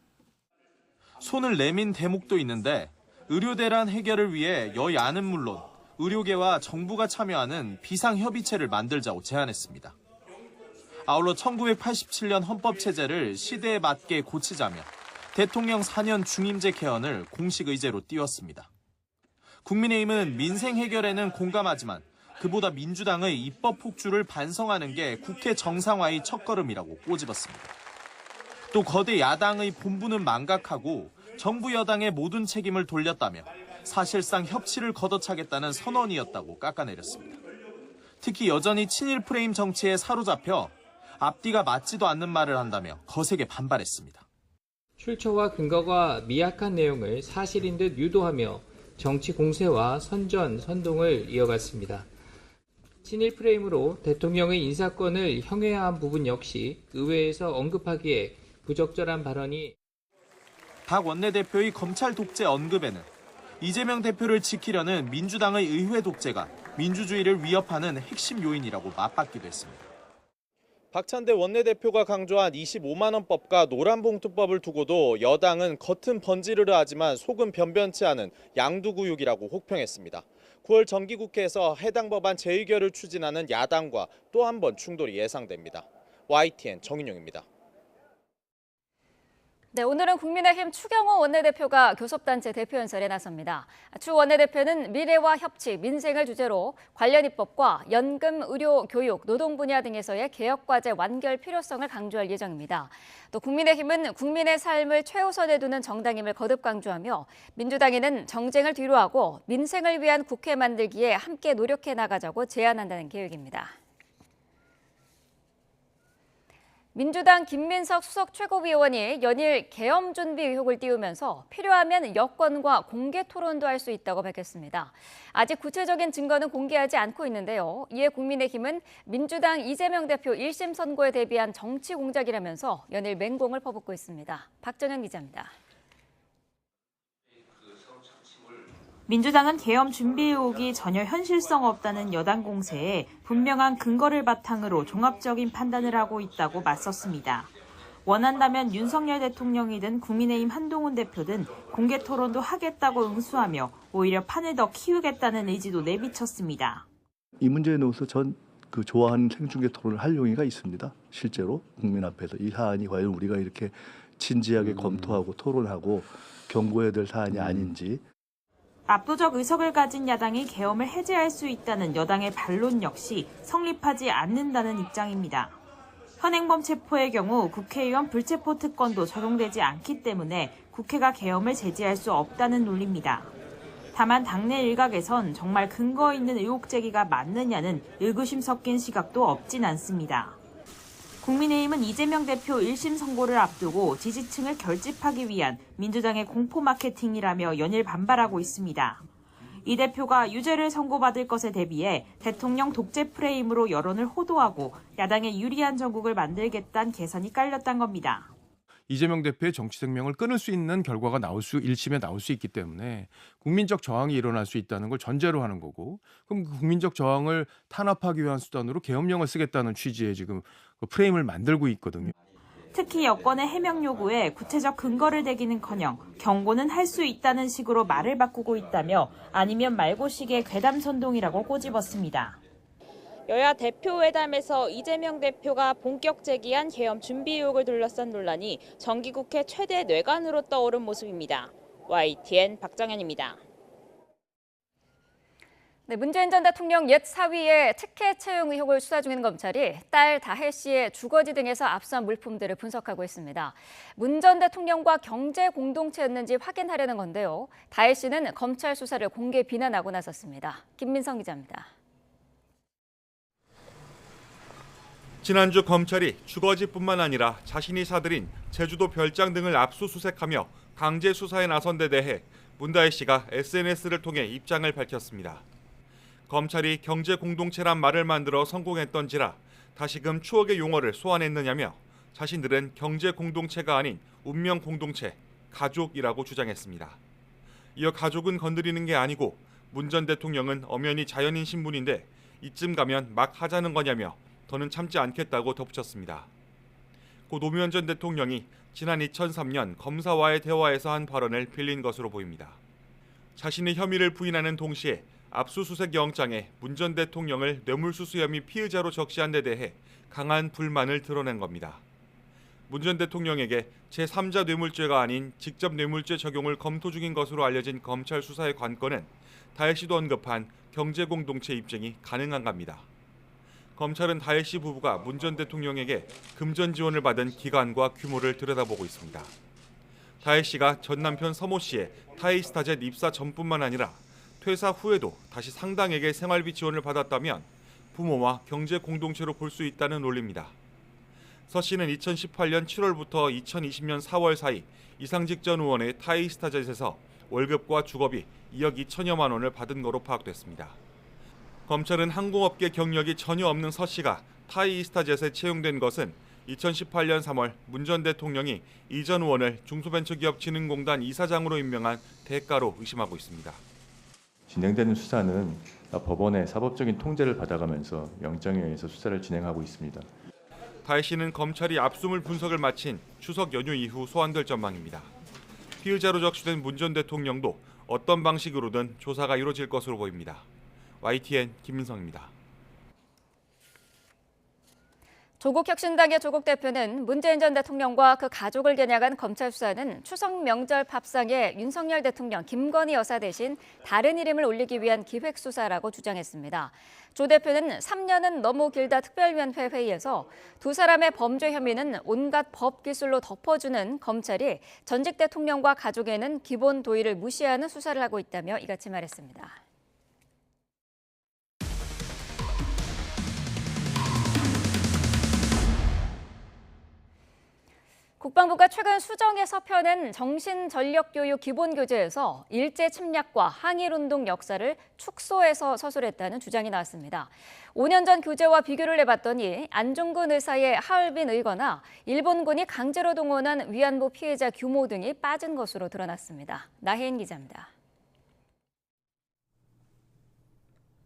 손을 내민 대목도 있는데 의료 대란 해결을 위해 여야는 물론 의료계와 정부가 참여하는 비상협의체를 만들자고 제안했습니다. 아울러 1987년 헌법체제를 시대에 맞게 고치자며 대통령 4년 중임제 개헌을 공식 의제로 띄웠습니다. 국민의힘은 민생 해결에는 공감하지만 그보다 민주당의 입법 폭주를 반성하는 게 국회 정상화의 첫걸음이라고 꼬집었습니다. 또 거대 야당의 본부는 망각하고 정부 여당의 모든 책임을 돌렸다며 사실상 협치를 걷어차겠다는 선언이었다고 깎아내렸습니다. 특히 여전히 친일 프레임 정치에 사로잡혀 앞뒤가 맞지도 않는 말을 한다며 거세게 반발했습니다. 출처와 근거가 미약한 내용을 사실인 듯 유도하며 정치 공세와 선전선동을 이어갔습니다. 친일 프레임으로 대통령의 인사권을 형해한 부분 역시 의회에서 언급하기에 부적절한 발언이 박 원내대표의 검찰 독재 언급에는 이재명 대표를 지키려는 민주당의 의회 독재가 민주주의를 위협하는 핵심 요인이라고 맞받기도 했습니다. 박찬대 원내대표가 강조한 25만 원법과 노란봉투법을 두고도 여당은 겉은 번지르르 하지만 속은 변변치 않은 양두구육이라고 혹평했습니다. 9월 정기국회에서 해당 법안 재의결을 추진하는 야당과 또 한 번 충돌이 예상됩니다. YTN 정인용입니다. 네, 오늘은 국민의힘 추경호 원내대표가 교섭단체 대표연설에 나섭니다. 추 원내대표는 미래와 협치, 민생을 주제로 관련 입법과 연금, 의료, 교육, 노동 분야 등에서의 개혁과제 완결 필요성을 강조할 예정입니다. 또 국민의힘은 국민의 삶을 최우선에 두는 정당임을 거듭 강조하며 민주당에는 정쟁을 뒤로하고 민생을 위한 국회 만들기에 함께 노력해 나가자고 제안한다는 계획입니다. 민주당 김민석 수석 최고위원이 연일 계엄 준비 의혹을 띄우면서 필요하면 여권과 공개 토론도 할 수 있다고 밝혔습니다. 아직 구체적인 증거는 공개하지 않고 있는데요. 이에 국민의힘은 민주당 이재명 대표 1심 선고에 대비한 정치 공작이라면서 연일 맹공을 퍼붓고 있습니다. 박정현 기자입니다. 민주당은 계엄 준비 의혹이 전혀 현실성 없다는 여당 공세에 분명한 근거를 바탕으로 종합적인 판단을 하고 있다고 맞섰습니다. 원한다면 윤석열 대통령이든 국민의힘 한동훈 대표든 공개 토론도 하겠다고 응수하며 오히려 판을 더 키우겠다는 의지도 내비쳤습니다. 이 문제에 대해서 전 좋아하는 생중계 토론을 할 용의가 있습니다. 실제로 국민 앞에서 이 사안이 과연 우리가 이렇게 진지하게 검토하고 토론하고 경고해야 될 사안이 아닌지. 압도적 의석을 가진 야당이 계엄을 해제할 수 있다는 여당의 반론 역시 성립하지 않는다는 입장입니다. 현행범 체포의 경우 국회의원 불체포 특권도 적용되지 않기 때문에 국회가 계엄을 제지할 수 없다는 논리입니다. 다만 당내 일각에선 정말 근거 있는 의혹 제기가 맞느냐는 의구심 섞인 시각도 없진 않습니다. 국민의힘은 이재명 대표 1심 선고를 앞두고 지지층을 결집하기 위한 민주당의 공포 마케팅이라며 연일 반발하고 있습니다. 이 대표가 유죄를 선고받을 것에 대비해 대통령 독재 프레임으로 여론을 호도하고 야당에 유리한 전국을 만들겠다는 계산이 깔렸단 겁니다. 이재명 대표의 정치 생명을 끊을 수 있는 결과가 1심에 나올 수 있기 때문에 국민적 저항이 일어날 수 있다는 걸 전제로 하는 거고, 그럼 그 국민적 저항을 탄압하기 위한 수단으로 계엄령을 쓰겠다는 취지의 지금 그 프레임을 만들고 있거든요. 특히 여권의 해명 요구에 구체적 근거를 대기는커녕 경고는 할 수 있다는 식으로 말을 바꾸고 있다며 아니면 말고식의 괴담 선동이라고 꼬집었습니다. 여야 대표회담에서 이재명 대표가 본격 제기한 계엄 준비 의혹을 둘러싼 논란이 정기국회 최대 뇌관으로 떠오른 모습입니다. YTN 박정현입니다. 네, 문재인 전 대통령 옛 사위의 특혜 채용 의혹을 수사 중인 검찰이 딸 다혜 씨의 주거지 등에서 압수한 물품들을 분석하고 있습니다. 문 전 대통령과 경제 공동체였는지 확인하려는 건데요. 다혜 씨는 검찰 수사를 공개 비난하고 나섰습니다. 김민성 기자입니다. 지난주 검찰이 주거지뿐만 아니라 자신이 사들인 제주도 별장 등을 압수수색하며 강제 수사에 나선 데 대해 문다혜 씨가 SNS를 통해 입장을 밝혔습니다. 검찰이 경제 공동체란 말을 만들어 성공했던지라 다시금 추억의 용어를 소환했느냐며 자신들은 경제 공동체가 아닌 운명 공동체, 가족이라고 주장했습니다. 이어 가족은 건드리는 게 아니고 문 전 대통령은 엄연히 자연인 신분인데 이쯤 가면 막 하자는 거냐며 더는 참지 않겠다고 덧붙였습니다. 고 노무현 전 대통령이 지난 2003년 검사와의 대화에서 한 발언을 빌린 것으로 보입니다. 자신의 혐의를 부인하는 동시에 압수수색 영장에 문 전 대통령을 뇌물수수 혐의 피의자로 적시한 데 대해 강한 불만을 드러낸 겁니다. 문 전 대통령에게 제3자 뇌물죄가 아닌 직접 뇌물죄 적용을 검토 중인 것으로 알려진 검찰 수사의 관건은 다혜 씨도 언급한 경제공동체 입증이 가능한갑니다. 검찰은 다혜 씨 부부가 문 전 대통령에게 금전 지원을 받은 기간과 규모를 들여다보고 있습니다. 다혜 씨가 전 남편 서모 씨의 타이스타젯 입사 전뿐만 아니라 퇴사 후에도 다시 상당액의 생활비 지원을 받았다면 부모와 경제 공동체로 볼 수 있다는 논리입니다. 서 씨는 2018년 7월부터 2020년 4월 사이 이상직 전 의원의 타이스타젯에서 월급과 주거비 2억 2천여만 원을 받은 거로 파악됐습니다. 검찰은 항공업계 경력이 전혀 없는 서 씨가 타이스타젯에 채용된 것은 2018년 3월 문 전 대통령이 이 전 의원을 중소벤처기업진흥공단 이사장으로 임명한 대가로 의심하고 있습니다. 진행되는 수사는 법원의 사법적인 통제를 받아가면서 영장에 의해서 수사를 진행하고 있습니다. 다혜 씨는 검찰이 압수물 분석을 마친 추석 연휴 이후 소환될 전망입니다. 피의자로 적시된 문 전 대통령도 어떤 방식으로든 조사가 이루어질 것으로 보입니다. YTN 김민성입니다. 조국혁신당의 조국 대표는 문재인 전 대통령과 그 가족을 겨냥한 검찰 수사는 추석 명절 밥상에 윤석열 대통령, 김건희 여사 대신 다른 이름을 올리기 위한 기획수사라고 주장했습니다. 조 대표는 3년은 너무 길다 특별위원회 회의에서 두 사람의 범죄 혐의는 온갖 법 기술로 덮어주는 검찰이 전직 대통령과 가족에는 기본 도의를 무시하는 수사를 하고 있다며 이같이 말했습니다. 국방부가 최근 수정해서 펴낸 정신전력교육 기본교재에서 일제 침략과 항일운동 역사를 축소해서 서술했다는 주장이 나왔습니다. 5년 전 교재와 비교를 해봤더니 안중근 의사의 하얼빈 의거나 일본군이 강제로 동원한 위안부 피해자 규모 등이 빠진 것으로 드러났습니다. 나혜인 기자입니다.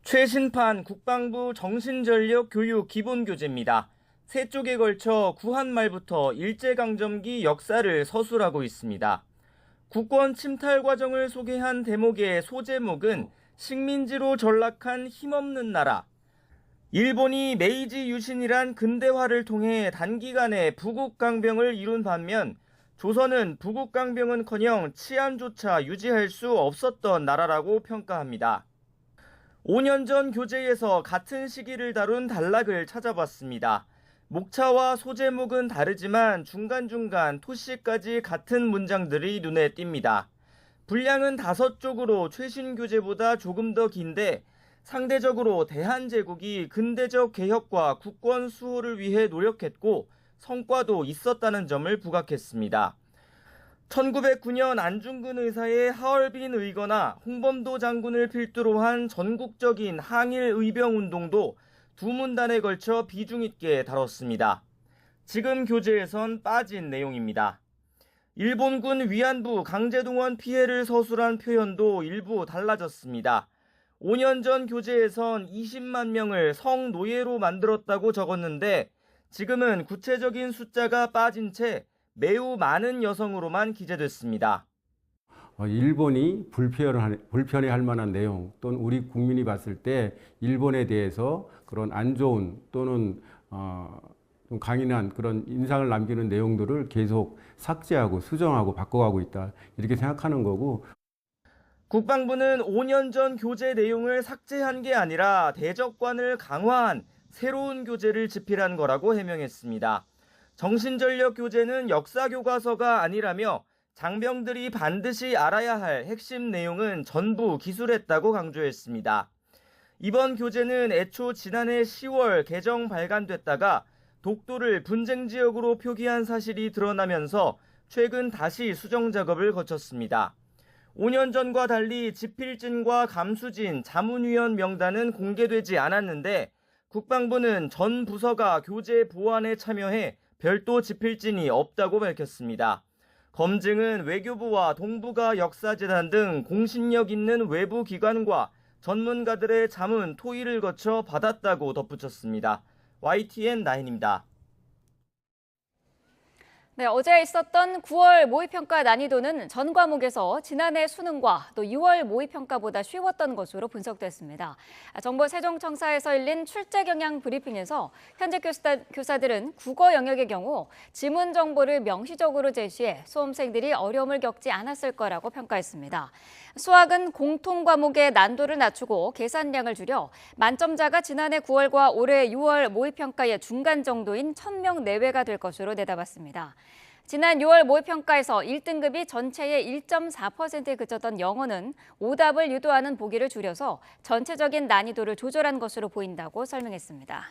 최신판 국방부 정신전력교육 기본교재입니다. 세 쪽에 걸쳐 구한말부터 일제강점기 역사를 서술하고 있습니다. 국권 침탈 과정을 소개한 대목의 소제목은 식민지로 전락한 힘없는 나라. 일본이 메이지 유신이란 근대화를 통해 단기간에 부국강병을 이룬 반면 조선은 부국강병은커녕 치안조차 유지할 수 없었던 나라라고 평가합니다. 5년 전 교재에서 같은 시기를 다룬 단락을 찾아봤습니다. 목차와 소제목은 다르지만 중간중간 토시까지 같은 문장들이 눈에 띕니다. 분량은 5쪽으로 최신 교재보다 조금 더 긴데 상대적으로 대한제국이 근대적 개혁과 국권 수호를 위해 노력했고 성과도 있었다는 점을 부각했습니다. 1909년 안중근 의사의 하얼빈 의거나 홍범도 장군을 필두로 한 전국적인 항일 의병운동도 두 문단에 걸쳐 비중 있게 다뤘습니다. 지금 교재에선 빠진 내용입니다. 일본군 위안부 강제동원 피해를 서술한 표현도 일부 달라졌습니다. 5년 전 교재에선 20만 명을 성노예로 만들었다고 적었는데 지금은 구체적인 숫자가 빠진 채 매우 많은 여성으로만 기재됐습니다. 일본이 불편해할 만한 내용 또는 우리 국민이 봤을 때 일본에 대해서 그런 안 좋은 또는 좀 강인한 그런 인상을 남기는 내용들을 계속 삭제하고 수정하고 바꿔가고 있다 이렇게 생각하는 거고. 국방부는 5년 전 교재 내용을 삭제한 게 아니라 대적관을 강화한 새로운 교재를 집필한 거라고 해명했습니다. 정신전력 교재는 역사교과서가 아니라며 장병들이 반드시 알아야 할 핵심 내용은 전부 기술했다고 강조했습니다. 이번 교재는 애초 지난해 10월 개정 발간됐다가 독도를 분쟁 지역으로 표기한 사실이 드러나면서 최근 다시 수정 작업을 거쳤습니다. 5년 전과 달리 집필진과 감수진, 자문위원 명단은 공개되지 않았는데 국방부는 전 부서가 교재 보완에 참여해 별도 집필진이 없다고 밝혔습니다. 검증은 외교부와 동북아 역사재단 등 공신력 있는 외부 기관과 전문가들의 자문, 토의를 거쳐 받았다고 덧붙였습니다. YTN9입니다. 네, 어제 있었던 9월 모의평가 난이도는 전 과목에서 지난해 수능과 또 6월 모의평가보다 쉬웠던 것으로 분석됐습니다. 정부 세종청사에서 열린 출제 경향 브리핑에서 현직 교사들은 국어 영역의 경우 지문 정보를 명시적으로 제시해 수험생들이 어려움을 겪지 않았을 거라고 평가했습니다. 수학은 공통 과목의 난도를 낮추고 계산량을 줄여 만점자가 지난해 9월과 올해 6월 모의평가의 중간 정도인 1,000명 내외가 될 것으로 내다봤습니다. 지난 6월 모의평가에서 1등급이 전체의 1.4%에 그쳤던 영어는 오답을 유도하는 보기를 줄여서 전체적인 난이도를 조절한 것으로 보인다고 설명했습니다.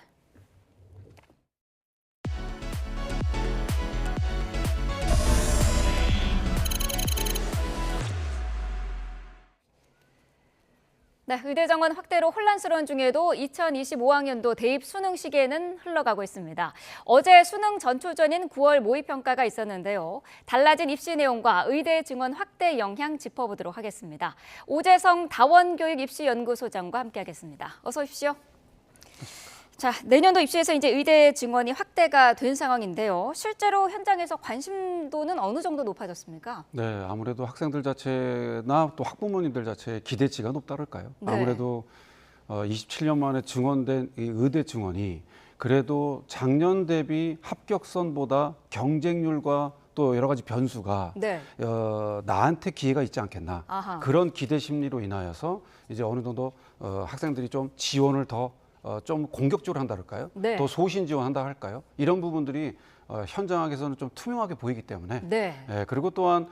네, 의대 정원 확대로 혼란스러운 중에도 2025학년도 대입 수능 시기에는 흘러가고 있습니다. 어제 수능 전초전인 9월 모의평가가 있었는데요. 달라진 입시 내용과 의대 증원 확대 영향 짚어보도록 하겠습니다. 오재성 다원교육입시연구소장과 함께하겠습니다. 어서 오십시오. 자, 내년도 입시에서 이제 의대 증원이 확대가 된 상황인데요. 실제로 현장에서 관심도는 어느 정도 높아졌습니까? 네, 아무래도 학생들 자체나 또 학부모님들 자체의 기대치가 높다랄까요? 네. 아무래도 27년 만에 증원된 이 의대 증원이 그래도 작년 대비 합격선보다 경쟁률과 또 여러 가지 변수가 네. 나한테 기회가 있지 않겠나. 아하. 그런 기대 심리로 인하여서 이제 어느 정도 학생들이 좀 지원을 더 좀 공격적으로 한다랄까요? 네. 더 소신 지원한다 할까요? 이런 부분들이 현장에서는 좀 투명하게 보이기 때문에 네. 그리고 또한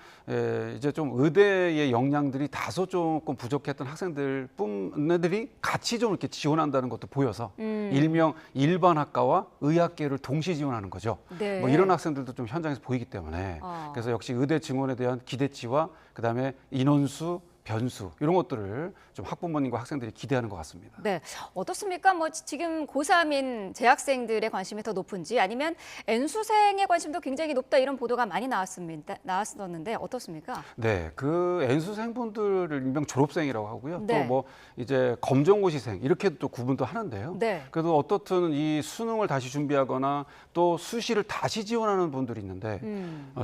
이제 좀 의대의 역량들이 다소 조금 부족했던 학생들뿐들이 같이 좀 이렇게 지원한다는 것도 보여서 일명 일반 학과와 의학계를 동시 지원하는 거죠. 네. 뭐 이런 학생들도 좀 현장에서 보이기 때문에 그래서 역시 의대 증원에 대한 기대치와 그다음에 인원수 변수 이런 것들을 좀 학부모님과 학생들이 기대하는 것 같습니다. 네, 어떻습니까? 뭐 지금 고3인 재학생들의 관심이 더 높은지 아니면 N수생의 관심도 굉장히 높다 이런 보도가 많이 나왔었는데 어떻습니까? 네, 그 N수생분들을 일명 졸업생이라고 하고요. 네. 또 뭐 이제 검정고시생 이렇게 또 구분도 하는데요. 네. 그래도 어떻든 이 수능을 다시 준비하거나 또 수시를 다시 지원하는 분들이 있는데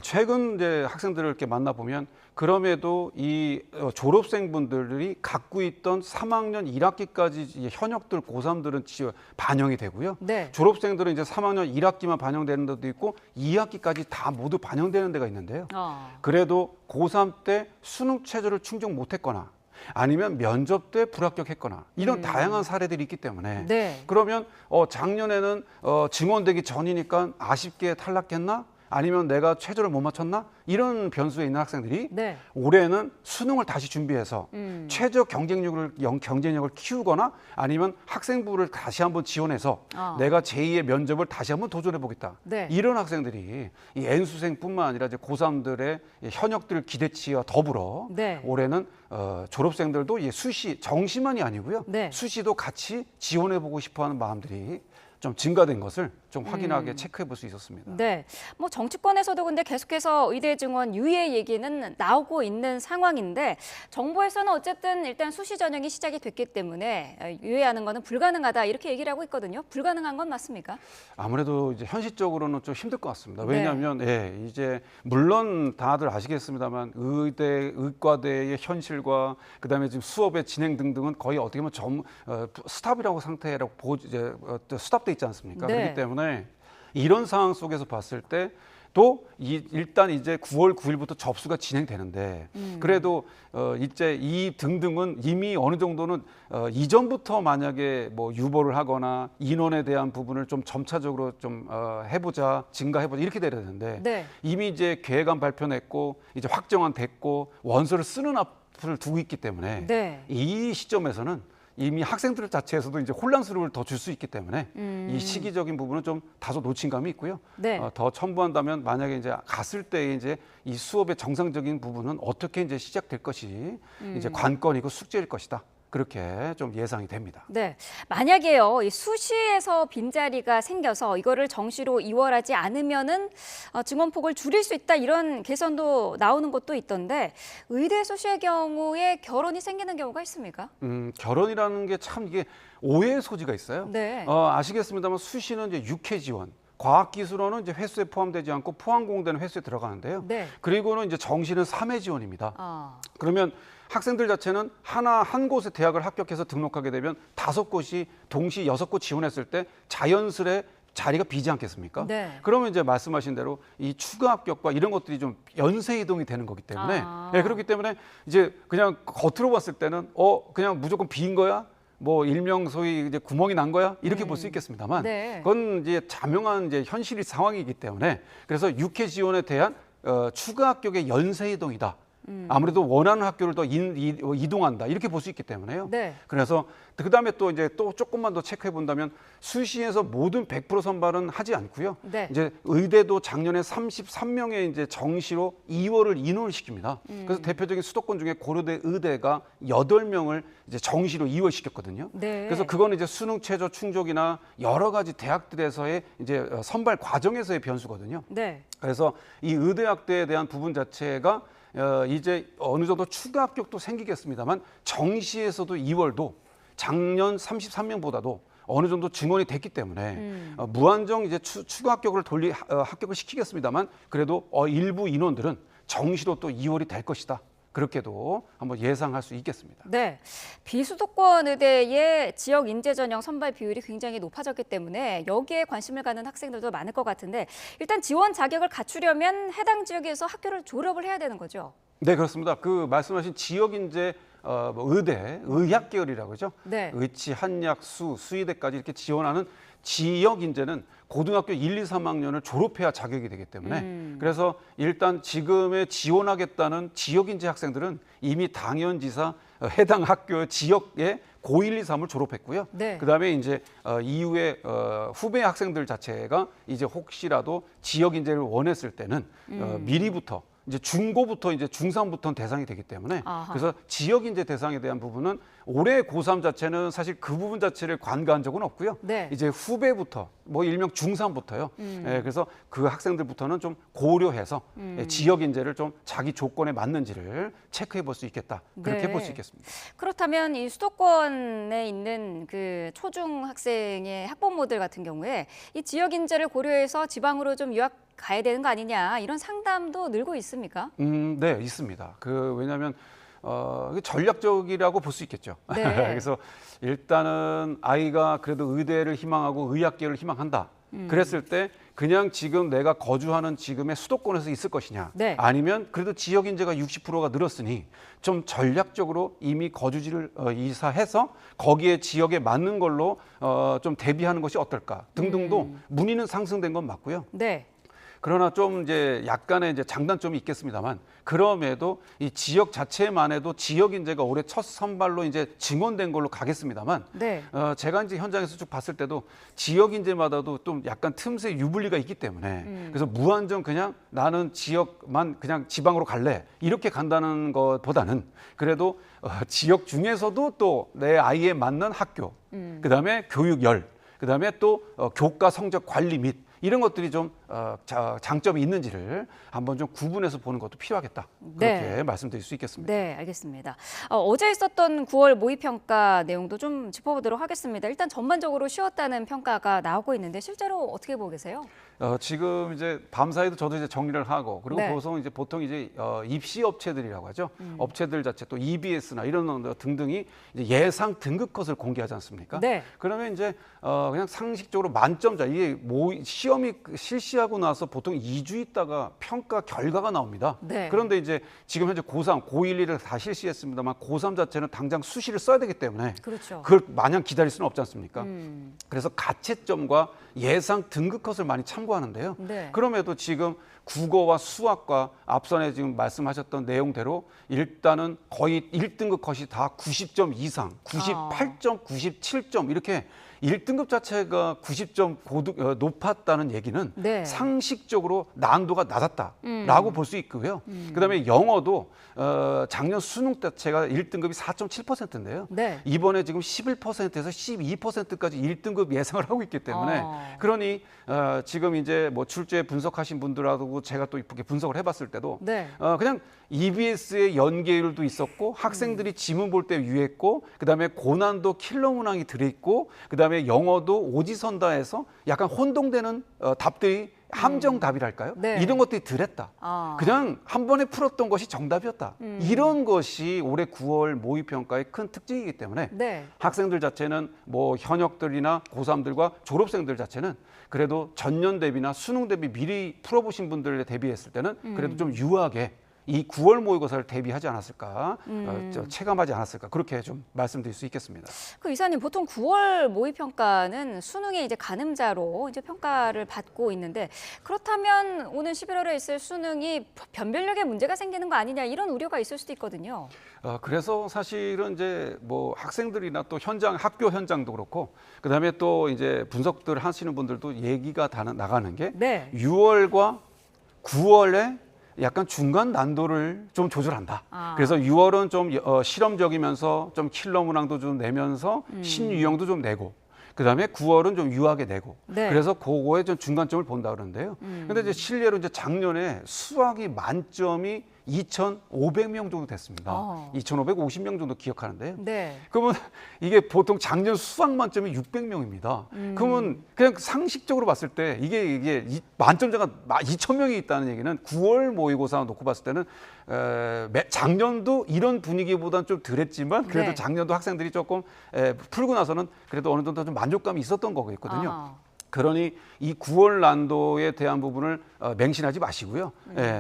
최근 이제 학생들을 이렇게 만나 보면 그럼에도 이 졸업생분들이 갖고 있던 3학년 1학기까지 현역들 고3들은 반영이 되고요. 네. 졸업생들은 이제 3학년 1학기만 반영되는 데도 있고 2학기까지 다 모두 반영되는 데가 있는데요. 그래도 고3 때 수능 최저를 충족 못했거나 아니면 면접 때 불합격했거나 이런 다양한 사례들이 있기 때문에 네. 그러면 작년에는 증원되기 전이니까 아쉽게 탈락했나? 아니면 내가 최저를 못 맞췄나? 이런 변수에 있는 학생들이 네. 올해는 수능을 다시 준비해서 최저 경쟁력을 키우거나 아니면 학생부를 다시 한번 지원해서 내가 제2의 면접을 다시 한번 도전해 보겠다. 네. 이런 학생들이 이 N수생뿐만 아니라 이제 고3들의 현역들 기대치와 더불어 네. 올해는 졸업생들도 이 수시 정시만이 아니고요. 네. 수시도 같이 지원해 보고 싶어하는 마음들이 좀 증가된 것을 좀 확인하게 체크해 볼 수 있었습니다. 네, 뭐 정치권에서도 근데 계속해서 의대 증원 유예 얘기는 나오고 있는 상황인데 정부에서는 어쨌든 일단 수시 전형이 시작이 됐기 때문에 유예하는 거는 불가능하다 이렇게 얘기를 하고 있거든요. 불가능한 건 맞습니까? 아무래도 이제 현실적으로는 좀 힘들 것 같습니다. 왜냐하면 이제 물론 다들 아시겠습니다만 의과대의 현실과 그다음에 지금 수업의 진행 등등은 거의 어떻게 보면 스탑이라고 상태라고 이제 스탑돼 있지 않습니까? 네. 그렇기 때문에 이런 상황 속에서 봤을 때 또 일단 이제 9월 9일부터 접수가 진행되는데 그래도 이제 이 등등은 이미 어느 정도는 이전부터 만약에 뭐 유보를 하거나 인원에 대한 부분을 좀 점차적으로 좀 해보자, 증가해보자 이렇게 돼야 되는데 이미 이제 계획안 발표냈고 이제 확정안 됐고 원서를 쓰는 앞을 두고 있기 때문에 이 시점에서는 이미 학생들 자체에서도 이제 혼란스러움을 더 줄 수 있기 때문에 이 시기적인 부분은 좀 다소 놓친 감이 있고요. 더 첨부한다면 만약에 이제 갔을 때 이제 이 수업의 정상적인 부분은 어떻게 이제 시작될 것이 이제 관건이고 숙제일 것이다. 그렇게 좀 예상이 됩니다. 네, 만약에요, 이 수시에서 빈자리가 생겨서 이거를 정시로 이월하지 않으면은 증원폭을 줄일 수 있다 이런 개선도 나오는 것도 있던데 의대 수시의 경우에 결혼이 생기는 경우가 있습니까? 결혼이라는 게 참 이게 오해의 소지가 있어요. 네. 아시겠습니다만 수시는 이제 육회 지원. 과학기술원은 이제 횟수에 포함되지 않고 포항공대는 횟수에 들어가는데요. 그리고는 이제 정시는 3회 지원입니다. 그러면 학생들 자체는 한 곳에 대학을 합격해서 등록하게 되면 5곳이 동시 6곳 지원했을 때 자연스레 자리가 비지 않겠습니까? 그러면 이제 말씀하신 대로 이 추가 합격과 이런 것들이 좀 연쇄 이동이 되는 거기 때문에 그렇기 때문에 이제 그냥 겉으로 봤을 때는 그냥 무조건 비인 거야? 뭐 일명 소위 이제 구멍이 난 거야 이렇게 볼 수 있겠습니다만 그건 이제 자명한 이제 현실이 상황이기 때문에 그래서 육회 지원에 대한 추가 합격의 연쇄 이동이다. 아무래도 원하는 학교를 더 이동한다 이렇게 볼 수 있기 때문에요. 그래서 그다음에 또 이제 또 조금만 더 체크해 본다면 수시에서 모든 100% 선발은 하지 않고요. 이제 의대도 작년에 33명의 이제 정시로 2월을 인원을 시킵니다. 그래서 대표적인 수도권 중에 고려대 의대가 8명을 이제 정시로 2월 시켰거든요. 그래서 그거는 이제 수능 최저 충족이나 여러 가지 대학들에서의 이제 선발 과정에서의 변수거든요. 그래서 이 의대학대에 대한 부분 자체가 이제 어느 정도 추가 합격도 생기겠습니다만 정시에서도 2월도 작년 33명보다도 어느 정도 증원이 됐기 때문에 무한정 이제 추가 합격을 합격을 시키겠습니다만 그래도 일부 인원들은 정시로 또 2월이 될 것이다. 그렇게도 한번 예상할 수 있겠습니다. 네, 비수도권 의대의 지역 인재 전형 선발 비율이 굉장히 높아졌기 때문에 여기에 관심을 갖는 학생들도 많을 것 같은데 일단 지원 자격을 갖추려면 해당 지역에서 학교를 졸업을 해야 되는 거죠? 네, 그렇습니다. 그 말씀하신 지역 인재 의대, 의학 계열이라고 하죠. 의치, 한약, 수의대까지 이렇게 지원하는 지역 인재는 고등학교 1, 2, 3학년을 졸업해야 자격이 되기 때문에 그래서 일단 지금에 지원하겠다는 지역 인재 학생들은 이미 당연지사 해당 학교 지역의 고1, 2, 3을 졸업했고요. 그다음에 이제 이후에 후배 학생들 자체가 이제 혹시라도 지역 인재를 원했을 때는 미리부터 이제 중고부터 이제 중3부터는 대상이 되기 때문에 그래서 지역 인재 대상에 대한 부분은 올해 고3 자체는 사실 그 부분 자체를 관가한 적은 없고요. 이제 후배부터 뭐 일명 중3부터요. 그래서 그 학생들부터는 좀 고려해서 지역 인재를 좀 자기 조건에 맞는지를 체크해 볼 수 있겠다. 그렇게 볼 수 있겠습니다. 그렇다면 이 수도권에 있는 그 초중 학생의 학부모들 같은 경우에 이 지역 인재를 고려해서 지방으로 좀 유학 가야 되는 거 아니냐 이런 상담도 늘고 있습니까? 네, 있습니다. 왜냐하면 전략적이라고 볼 수 있겠죠. 그래서 일단은 아이가 그래도 의대를 희망하고 의학계를 희망한다. 그랬을 때 그냥 지금 내가 거주하는 지금의 수도권에서 있을 것이냐 아니면 그래도 지역 인재가 60%가 늘었으니 좀 전략적으로 이미 거주지를 이사해서 거기에 지역에 맞는 걸로 좀 대비하는 것이 어떨까 등등도 문의는 상승된 건 맞고요. 그러나 좀 이제 약간의 이제 장단점이 있겠습니다만 그럼에도 이 지역 자체만 해도 지역 인재가 올해 첫 선발로 이제 증원된 걸로 가겠습니다만 제가 이제 현장에서 쭉 봤을 때도 지역 인재마다도 좀 약간 틈새 유불리가 있기 때문에 그래서 무한정 그냥 나는 지역만 그냥 지방으로 갈래 이렇게 간다는 것보다는 그래도 지역 중에서도 또 내 아이에 맞는 학교 그다음에 교육열 그다음에 또 교과 성적 관리 및 이런 것들이 좀 장점이 있는지를 한번 좀 구분해서 보는 것도 필요하겠다. 그렇게 네. 말씀드릴 수 있겠습니다. 네, 알겠습니다. 어제 있었던 9월 모의평가 내용도 좀 짚어보도록 하겠습니다. 일단 전반적으로 쉬웠다는 평가가 나오고 있는데 실제로 어떻게 보고 계세요? 지금 이제 밤사이도 저도 이제 정리를 하고 그리고 네. 보통 이제 입시 업체들이라고 하죠. 업체들 자체 또 EBS나 이런 등등이 이제 예상 등급 컷을 공개하지 않습니까? 네. 그러면 이제 그냥 상식적으로 만점자 이게 시험이 실시하고 나서 보통 2주 있다가 평가 결과가 나옵니다. 네. 그런데 이제 지금 현재 고3, 고1, 2를 다 실시했습니다만 고3 자체는 당장 수시를 써야 되기 때문에 그렇죠. 그걸 마냥 기다릴 수는 없지 않습니까? 그래서 가채점과 예상 등급 컷을 많이 참고하는데요. 네. 그럼에도 지금 국어와 수학과 앞선에 지금 말씀하셨던 내용대로 일단은 거의 1등급 컷이 다 90점 이상, 98점, 97점 이렇게 1등급 자체가 90점 높았다는 얘기는 네. 상식적으로 난도가 낮았다라고 볼 수 있고요. 그다음에 영어도 작년 수능 자체가 1등급이 4.7%인데요. 네. 이번에 지금 11%에서 12%까지 1등급 예상을 하고 있기 때문에 그러니 지금 이제 뭐 출제 분석하신 분들하고 제가 또 이쁘게 분석을 해봤을 때도 네. 그냥 EBS의 연계율도 있었고 학생들이 지문 볼 때 유했고 그다음에 고난도 킬러 문항이 들어있고 그다음에 영어도 오지선다에서 약간 혼동되는 답들이 함정 답이랄까요? 네. 이런 것들이 들었다. 그냥 한 번에 풀었던 것이 정답이었다. 이런 것이 올해 9월 모의평가의 큰 특징이기 때문에 네. 학생들 자체는 뭐 현역들이나 고3들과 졸업생들 자체는 그래도 전년 대비나 수능 대비 미리 풀어보신 분들에 대비했을 때는 그래도 좀 유하게 이 9월 모의고사를 대비하지 않았을까, 체감하지 않았을까 그렇게 좀 말씀드릴 수 있겠습니다. 그 이사님 보통 9월 모의평가는 수능의 이제 가늠자로 이제 평가를 받고 있는데 그렇다면 오는 11월에 있을 수능이 변별력에 문제가 생기는 거 아니냐 이런 우려가 있을 수도 있거든요. 그래서 사실은 이제 뭐 학생들이나 또 학교 현장도 그렇고 그다음에 또 이제 분석들 하시는 분들도 얘기가 나가는 게 네. 6월과 9월에 약간 중간 난도를 좀 조절한다. 그래서 6월은 좀 실험적이면서 좀 킬러 문항도 좀 내면서 신유형도 좀 내고 그다음에 9월은 좀 유하게 내고 네. 그래서 그거에 좀 중간점을 본다 그러는데요. 근데 이제 실례로 이제 작년에 수학이 만점이 2,500명 정도 됐습니다. 2,550명 정도 기억하는데요. 네. 그러면 이게 보통 작년 수학 만점이 600명입니다. 그러면 그냥 상식적으로 봤을 때 이게 만점자가 2,000명이 있다는 얘기는 9월 모의고사 놓고 봤을 때는 작년도 이런 분위기보다는 좀 덜했지만 그래도 네. 작년도 학생들이 조금 풀고 나서는 그래도 어느 정도 좀 만족감이 있었던 거거든요. 그러니 이 9월 난도에 대한 부분을 맹신하지 마시고요.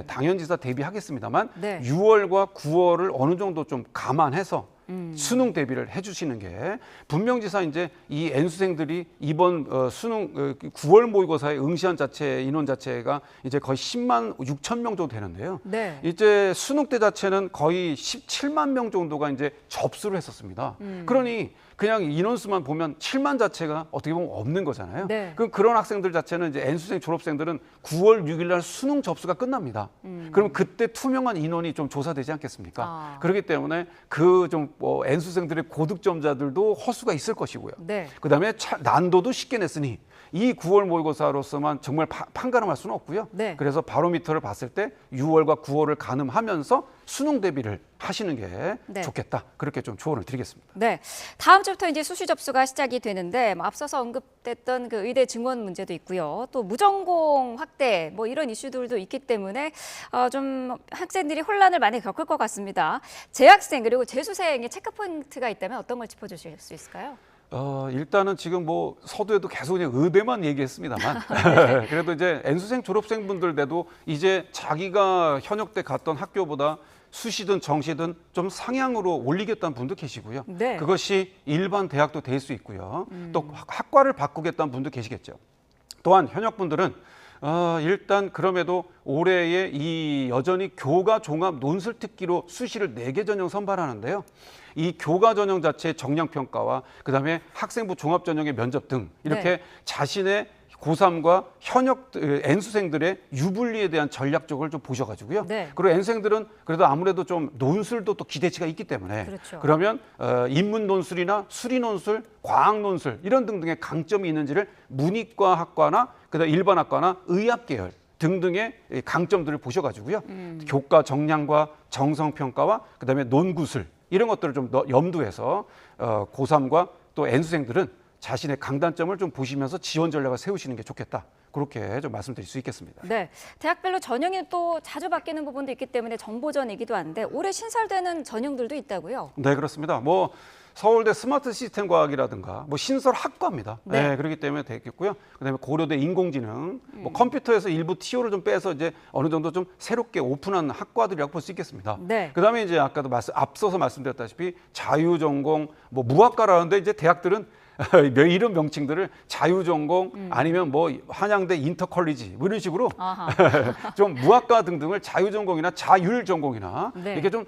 당연지사 대비하겠습니다만 네. 6월과 9월을 어느 정도 좀 감안해서 수능 대비를 해주시는 게 분명지사 이제 이 N수생들이 이번 수능 9월 모의고사에 응시한 인원 자체가 이제 거의 10만 6천 명 정도 되는데요. 네. 이제 수능 때 자체는 거의 17만 명 정도가 이제 접수를 했었습니다. 그러니 그냥 인원수만 보면 7만 자체가 어떻게 보면 없는 거잖아요. 네. 그럼 그런 학생들 자체는 이제 N수생 졸업생들은 9월 6일 날 수능 접수가 끝납니다. 그럼 그때 투명한 인원이 좀 조사되지 않겠습니까? 그렇기 때문에 그 좀 N수생들의 고득점자들도 허수가 있을 것이고요. 네. 그다음에 난도도 쉽게 냈으니 이 9월 모의고사로서만 정말 판가름할 수는 없고요. 네. 그래서 바로미터를 봤을 때 6월과 9월을 가늠하면서 수능 대비를 하시는 게 네. 좋겠다. 그렇게 좀 조언을 드리겠습니다. 네, 다음 주부터 이제 수시 접수가 시작이 되는데 앞서서 언급됐던 그 의대 증원 문제도 있고요. 또 무전공 확대 뭐 이런 이슈들도 있기 때문에 좀 학생들이 혼란을 많이 겪을 것 같습니다. 재학생 그리고 재수생의 체크 포인트가 있다면 어떤 걸 짚어주실 수 있을까요? 일단은 지금 뭐 서두에도 계속 그냥 의대만 얘기했습니다만 그래도 이제 N수생 졸업생분들도 이제 자기가 현역 때 갔던 학교보다 수시든 정시든 좀 상향으로 올리겠다는 분도 계시고요. 네. 그것이 일반 대학도 될 수 있고요. 또 학과를 바꾸겠다는 분도 계시겠죠. 또한 현역분들은 일단 그럼에도 올해에 이 여전히 교과 종합 논술 특기로 수시를 4개 전형 선발하는데요. 이 교과 전형 자체의 정량 평가와 그다음에 학생부 종합 전형의 면접 등 이렇게 네. 자신의 고3과 현역 N수생들의 유불리에 대한 전략적을 좀 보셔가지고요. 네. 그리고 N수생들은 그래도 아무래도 좀 논술도 또 기대치가 있기 때문에 그렇죠. 그러면 인문 논술이나 수리 논술, 과학 논술 이런 등등의 강점이 있는지를 문이과 학과나 그다음 일반 학과나 의학 계열 등등의 강점들을 보셔가지고요. 교과 정량과 정성 평가와 그다음에 논구술 이런 것들을 좀 염두해서 고3과 또 N수생들은 자신의 강단점을 좀 보시면서 지원 전략을 세우시는 게 좋겠다. 그렇게 좀 말씀드릴 수 있겠습니다. 네, 대학별로 전형이 또 자주 바뀌는 부분도 있기 때문에 정보전이기도 한데 올해 신설되는 전형들도 있다고요? 네, 그렇습니다. 뭐 서울대 스마트 시스템 과학이라든가 뭐 신설 학과입니다. 네. 네, 그렇기 때문에 되겠고요. 그다음에 고려대 인공지능, 뭐 컴퓨터에서 일부 TO를 좀 빼서 이제 어느 정도 좀 새롭게 오픈한 학과들이라고 볼 수 있겠습니다. 네. 그다음에 이제 아까도 앞서서 말씀드렸다시피 자유전공, 뭐 무학과라는데 이제 대학들은 이런 명칭들을 자유전공 아니면 뭐 한양대 인터컬리지 뭐 이런 식으로 좀 무학과 등등을 자유전공이나 자율전공이나 네. 이렇게 좀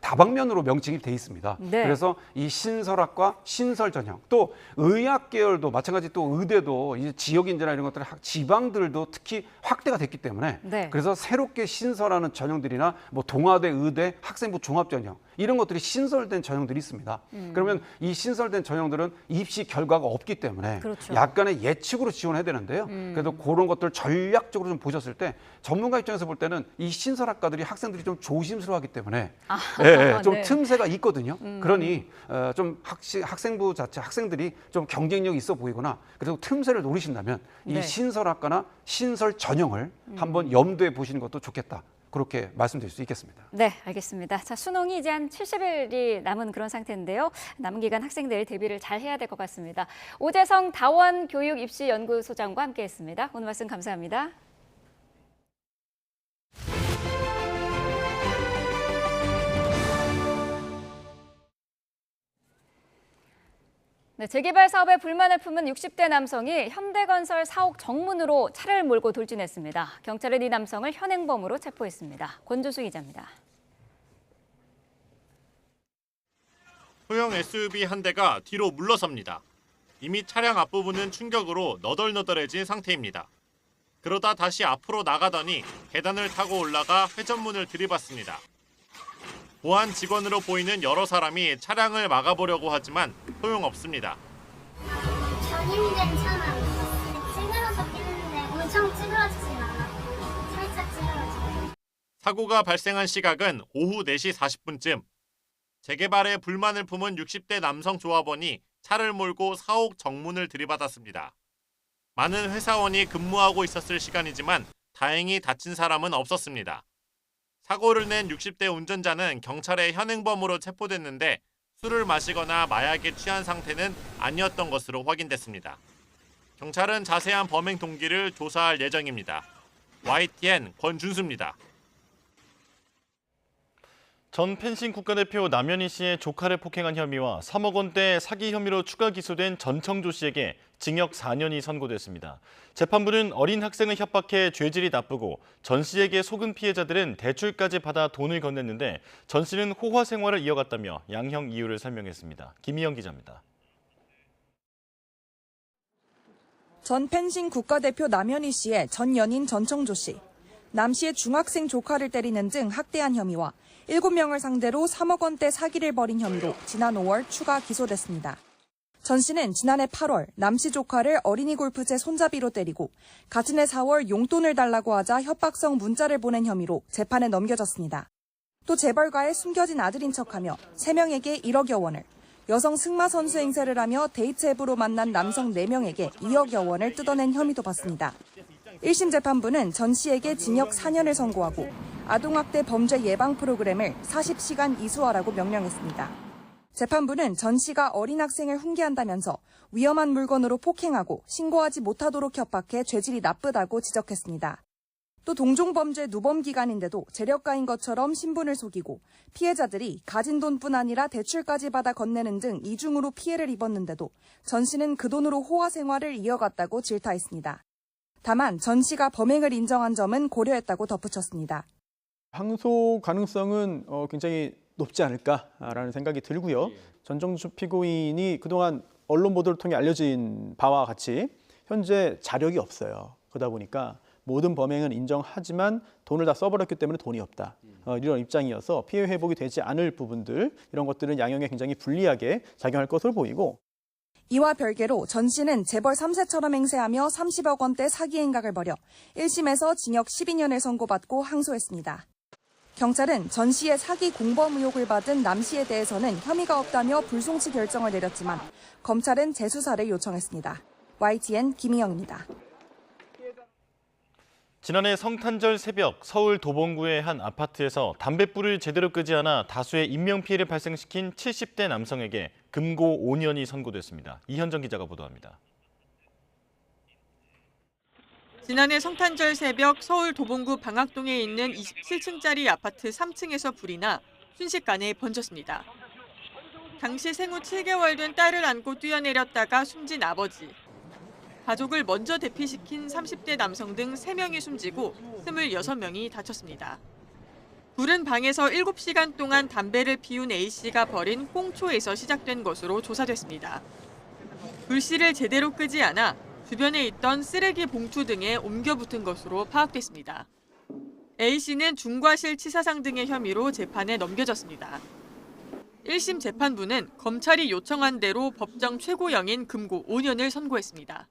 다방면으로 명칭이 돼 있습니다. 네. 그래서 이 신설학과 신설전형 또 의학 계열도 마찬가지 또 의대도 이제 지역인재나 이런 것들 지방들도 특히 확대가 됐기 때문에 네. 그래서 새롭게 신설하는 전형들이나 뭐 동아대 의대 학생부 종합전형 이런 것들이 신설된 전형들이 있습니다. 그러면 이 신설된 전형들은 입시 결과가 없기 때문에 그렇죠. 약간의 예측으로 지원해야 되는데요. 그래도 그런 것들 전략적으로 좀 보셨을 때 전문가 입장에서 볼 때는 이 신설학과들이 학생들이 좀 조심스러워하기 때문에 좀 네. 틈새가 있거든요. 그러니 좀 학생부 자체 학생들이 좀 경쟁력이 있어 보이거나 그래서 틈새를 노리신다면 이 네. 신설학과나 신설 전형을 한번 염두에 보시는 것도 좋겠다. 그렇게 말씀드릴 수 있겠습니다. 네, 알겠습니다. 자, 수능이 이제 한 70일이 남은 그런 상태인데요. 남은 기간 학생들 대비를 잘 해야 될 것 같습니다. 오재성 다원교육입시연구소장과 함께했습니다. 오늘 말씀 감사합니다. 네, 재개발 사업에 불만을 품은 60대 남성이 현대건설 사옥 정문으로 차를 몰고 돌진했습니다. 경찰은 이 남성을 현행범으로 체포했습니다. 권주수 기자입니다. 소형 SUV 한 대가 뒤로 물러섭니다. 이미 차량 앞부분은 충격으로 너덜너덜해진 상태입니다. 그러다 다시 앞으로 나가더니 계단을 타고 올라가 회전문을 들이받습니다. 보안 직원으로 보이는 여러 사람이 차량을 막아보려고 하지만 소용없습니다. 견인이 괜찮아. 찌그러졌긴 했는데 엄청 찌그러지진 않아. 살짝 찌그러져. 사고가 발생한 시각은 오후 4시 40분쯤. 재개발에 불만을 품은 60대 남성 조합원이 차를 몰고 사옥 정문을 들이받았습니다. 많은 회사원이 근무하고 있었을 시간이지만 다행히 다친 사람은 없었습니다. 사고를 낸 60대 운전자는 경찰의 현행범으로 체포됐는데 술을 마시거나 마약에 취한 상태는 아니었던 것으로 확인됐습니다. 경찰은 자세한 범행 동기를 조사할 예정입니다. YTN 권준수입니다. 전 펜싱 국가대표 남현희 씨의 조카를 폭행한 혐의와 3억 원대 사기 혐의로 추가 기소된 전청조 씨에게 징역 4년이 선고됐습니다. 재판부는 어린 학생을 협박해 죄질이 나쁘고 전 씨에게 속은 피해자들은 대출까지 받아 돈을 건넸는데 전 씨는 호화 생활을 이어갔다며 양형 이유를 설명했습니다. 김희영 기자입니다. 전 펜싱 국가대표 남현희 씨의 전 연인 전청조 씨. 남 씨의 중학생 조카를 때리는 등 학대한 혐의와 7명을 상대로 3억 원대 사기를 벌인 혐의로 지난 5월 추가 기소됐습니다. 전 씨는 지난해 8월 남 씨 조카를 어린이 골프채 손잡이로 때리고 같은 해 4월 용돈을 달라고 하자 협박성 문자를 보낸 혐의로 재판에 넘겨졌습니다. 또 재벌가의 숨겨진 아들인 척하며 3명에게 1억여 원을, 여성 승마 선수 행세를 하며 데이트 앱으로 만난 남성 4명에게 2억여 원을 뜯어낸 혐의도 받습니다. 1심 재판부는 전 씨에게 징역 4년을 선고하고 아동학대 범죄 예방 프로그램을 40시간 이수하라고 명령했습니다. 재판부는 전 씨가 어린 학생을 훈계한다면서 위험한 물건으로 폭행하고 신고하지 못하도록 협박해 죄질이 나쁘다고 지적했습니다. 또 동종범죄 누범 기간인데도 재력가인 것처럼 신분을 속이고 피해자들이 가진 돈뿐 아니라 대출까지 받아 건네는 등 이중으로 피해를 입었는데도 전 씨는 그 돈으로 호화 생활을 이어갔다고 질타했습니다. 다만 전 씨가 범행을 인정한 점은 고려했다고 덧붙였습니다. 항소 가능성은 굉장히 높지 않을까라는 생각이 들고요. 전청조 피고인이 그동안 언론 보도를 통해 알려진 바와 같이 현재 자력이 없어요. 그러다 보니까 모든 범행은 인정하지만 돈을 다 써버렸기 때문에 돈이 없다. 이런 입장이어서 피해 회복이 되지 않을 부분들 이런 것들은 양형에 굉장히 불리하게 작용할 것으로 보이고 이와 별개로 전 씨는 재벌 3세처럼 행세하며 30억 원대 사기 행각을 벌여 1심에서 징역 12년을 선고받고 항소했습니다. 경찰은 전 씨의 사기 공범 의혹을 받은 남 씨에 대해서는 혐의가 없다며 불송치 결정을 내렸지만 검찰은 재수사를 요청했습니다. YTN 김희영입니다. 지난해 성탄절 새벽 서울 도봉구의 한 아파트에서 담뱃불을 제대로 끄지 않아 다수의 인명피해를 발생시킨 70대 남성에게 금고 5년이 선고됐습니다. 이현정 기자가 보도합니다. 지난해 성탄절 새벽 서울 도봉구 방학동에 있는 27층짜리 아파트 3층에서 불이 나 순식간에 번졌습니다. 당시 생후 7개월 된 딸을 안고 뛰어내렸다가 숨진 아버지, 가족을 먼저 대피시킨 30대 남성 등 3명이 숨지고 26명이 다쳤습니다. 불은 방에서 7시간 동안 담배를 피운 A씨가 버린 꽁초에서 시작된 것으로 조사됐습니다. 불씨를 제대로 끄지 않아 주변에 있던 쓰레기 봉투 등에 옮겨 붙은 것으로 파악됐습니다. A씨는 중과실치사상 등의 혐의로 재판에 넘겨졌습니다. 1심 재판부는 검찰이 요청한 대로 법정 최고형인 금고 5년을 선고했습니다.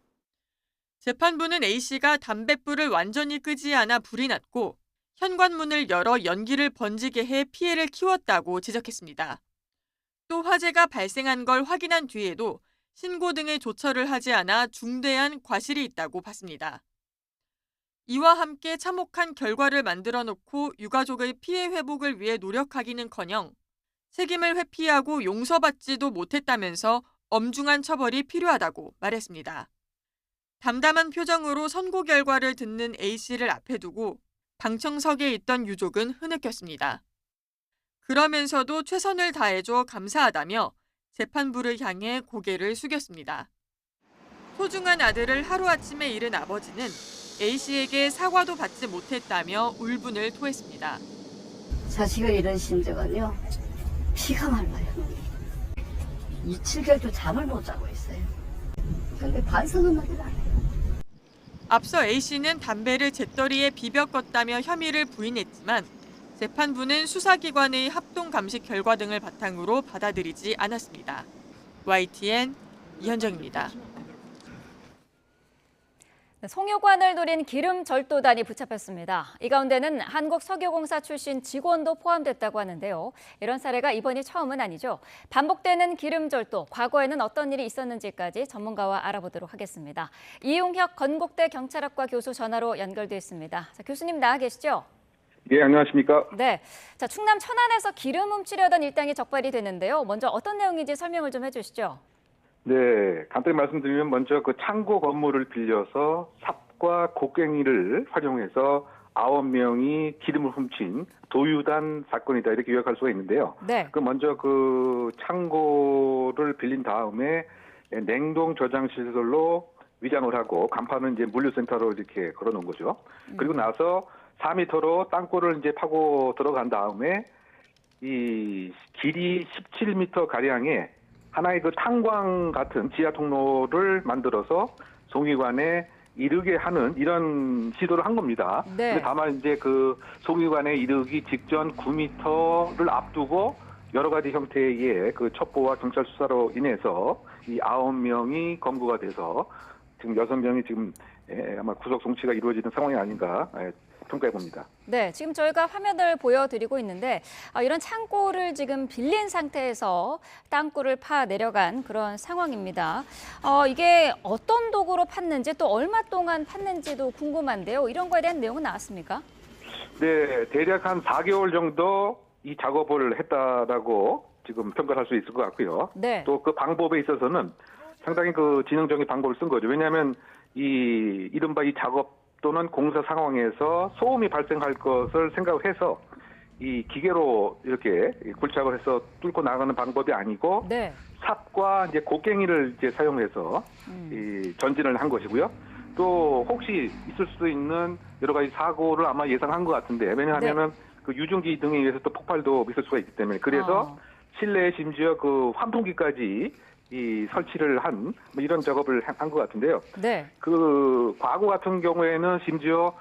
재판부는 A씨가 담뱃불을 완전히 끄지 않아 불이 났고 현관문을 열어 연기를 번지게 해 피해를 키웠다고 지적했습니다. 또 화재가 발생한 걸 확인한 뒤에도 신고 등의 조처를 하지 않아 중대한 과실이 있다고 봤습니다. 이와 함께 참혹한 결과를 만들어 놓고 유가족의 피해 회복을 위해 노력하기는커녕 책임을 회피하고 용서받지도 못했다면서 엄중한 처벌이 필요하다고 말했습니다. 담담한 표정으로 선고 결과를 듣는 A씨를 앞에 두고 방청석에 있던 유족은 흐느꼈습니다. 그러면서도 최선을 다해줘 감사하다며 재판부를 향해 고개를 숙였습니다. 소중한 아들을 하루아침에 잃은 아버지는 A씨에게 사과도 받지 못했다며 울분을 토했습니다. 자식을 잃은 심정은요, 피가 말라요. 7개월도 잠을 못 자고 있어요. 근데 반성은 하긴 안 해요. 앞서 A씨는 담배를 재떨이에 비벼 껐다며 혐의를 부인했지만 재판부는 수사기관의 합동감식 결과 등을 바탕으로 받아들이지 않았습니다. YTN 이현정입니다. 송유관을 노린 기름절도단이 붙잡혔습니다. 이 가운데는 한국석유공사 출신 직원도 포함됐다고 하는데요. 이런 사례가 이번이 처음은 아니죠. 반복되는 기름절도, 과거에는 어떤 일이 있었는지까지 전문가와 알아보도록 하겠습니다. 이용혁 건국대 경찰학과 교수 전화로 연결돼 있습니다. 자, 교수님 나와 계시죠? 네, 안녕하십니까? 네, 자, 충남 천안에서 기름 훔치려던 일당이 적발이 되는데요. 먼저 어떤 내용인지 설명을 좀 해주시죠. 네, 간단히 말씀드리면 먼저 그 창고 건물을 빌려서 삽과 곡괭이를 활용해서 9명이 기름을 훔친 도유단 사건이다 이렇게 요약할 수가 있는데요. 네. 그 먼저 그 창고를 빌린 다음에 냉동 저장 시설로 위장을 하고 간판은 이제 물류센터로 이렇게 걸어놓은 거죠. 그리고 나서 4m로 땅굴을 이제 파고 들어간 다음에 이 길이 17m 가량의 하나의 그 탄광 같은 지하 통로를 만들어서 송유관에 이르게 하는 이런 시도를 한 겁니다. 네. 근데 다만 이제 그 송유관에 이르기 직전 9m를 앞두고 여러 가지 형태의 그 첩보와 경찰 수사로 인해서 이 9명이 검거가 돼서 지금 6명이 지금 아마 구속 송치가 이루어지는 상황이 아닌가 평가해 봅니다. 네, 지금 저희가 화면을 보여드리고 있는데 이런 창고를 지금 빌린 상태에서 땅굴을 파 내려간 그런 상황입니다. 이게 어떤 도구로 팠는지 또 얼마 동안 팠는지도 궁금한데요. 이런 거에 대한 내용은 나왔습니까? 네, 대략 한 4개월 정도 이 작업을 했다라고 지금 평가할 수 있을 것 같고요. 네. 또 그 방법에 있어서는 상당히 그 지능적인 방법을 쓴 거죠. 왜냐하면 이 이른바 이 작업 또는 공사 상황에서 소음이 발생할 것을 생각을 해서 이 기계로 이렇게 굴착을 해서 뚫고 나가는 방법이 아니고 네. 삽과 이제 곡괭이를 이제 사용해서 이 전진을 한 것이고요. 또 혹시 있을 수도 있는 여러 가지 사고를 아마 예상한 것 같은데 왜냐하면은 그 유증기 등에 의해서 또 폭발도 있을 수가 있기 때문에 그래서 실내에 심지어 그 환풍기까지 이 설치를 한 뭐 이런 작업을 한 것 같은데요. 네. 그 과거 같은 경우에는 심지어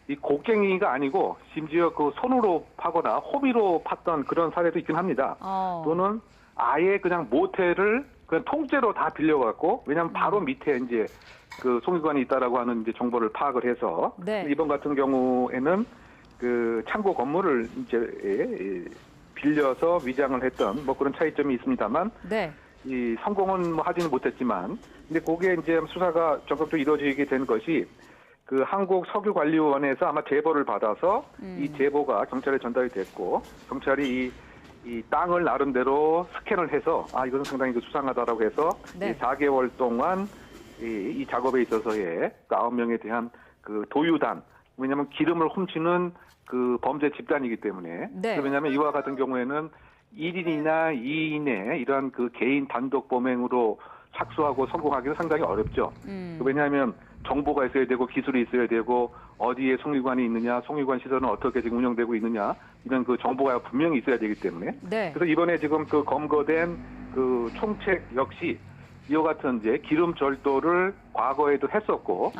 이 곡괭이가 아니고 심지어 그 손으로 파거나 호미로 팠던 그런 사례도 있긴 합니다. 또는 아예 그냥 모텔을 그냥 통째로 다 빌려갖고 왜냐하면 바로 밑에 이제 그 송유관이 있다라고 하는 이제 정보를 파악을 해서 네. 이번 같은 경우에는 그 창고 건물을 이제 빌려서 위장을 했던 뭐 그런 차이점이 있습니다만 네. 이 성공은 뭐 하지는 못했지만 근데 그게 이제 수사가 적극적으로 이루어지게 된 것이 그 한국석유관리원에서 아마 제보를 받아서 이 제보가 경찰에 전달이 됐고 경찰이 이 땅을 나름대로 스캔을 해서 이것은 상당히 그 수상하다라고 해서 네. 이 4개월 동안 이 작업에 있어서의 그 9명에 대한 그 도유단 왜냐하면 기름을 훔치는 그 범죄 집단이기 때문에 네. 왜냐하면 이와 같은 경우에는 1인이나 2인의 이러한 그 개인 단독 범행으로 착수하고 성공하기는 상당히 어렵죠. 왜냐하면 정보가 있어야 되고 기술이 있어야 되고 어디에 송유관이 있느냐, 송유관 시설은 어떻게 지금 운영되고 있느냐 이런 그 정보가 분명히 있어야 되기 때문에 네. 그래서 이번에 지금 그 검거된 그 총책 역시 이와 같은 이제 기름 절도를 과거에도 했었고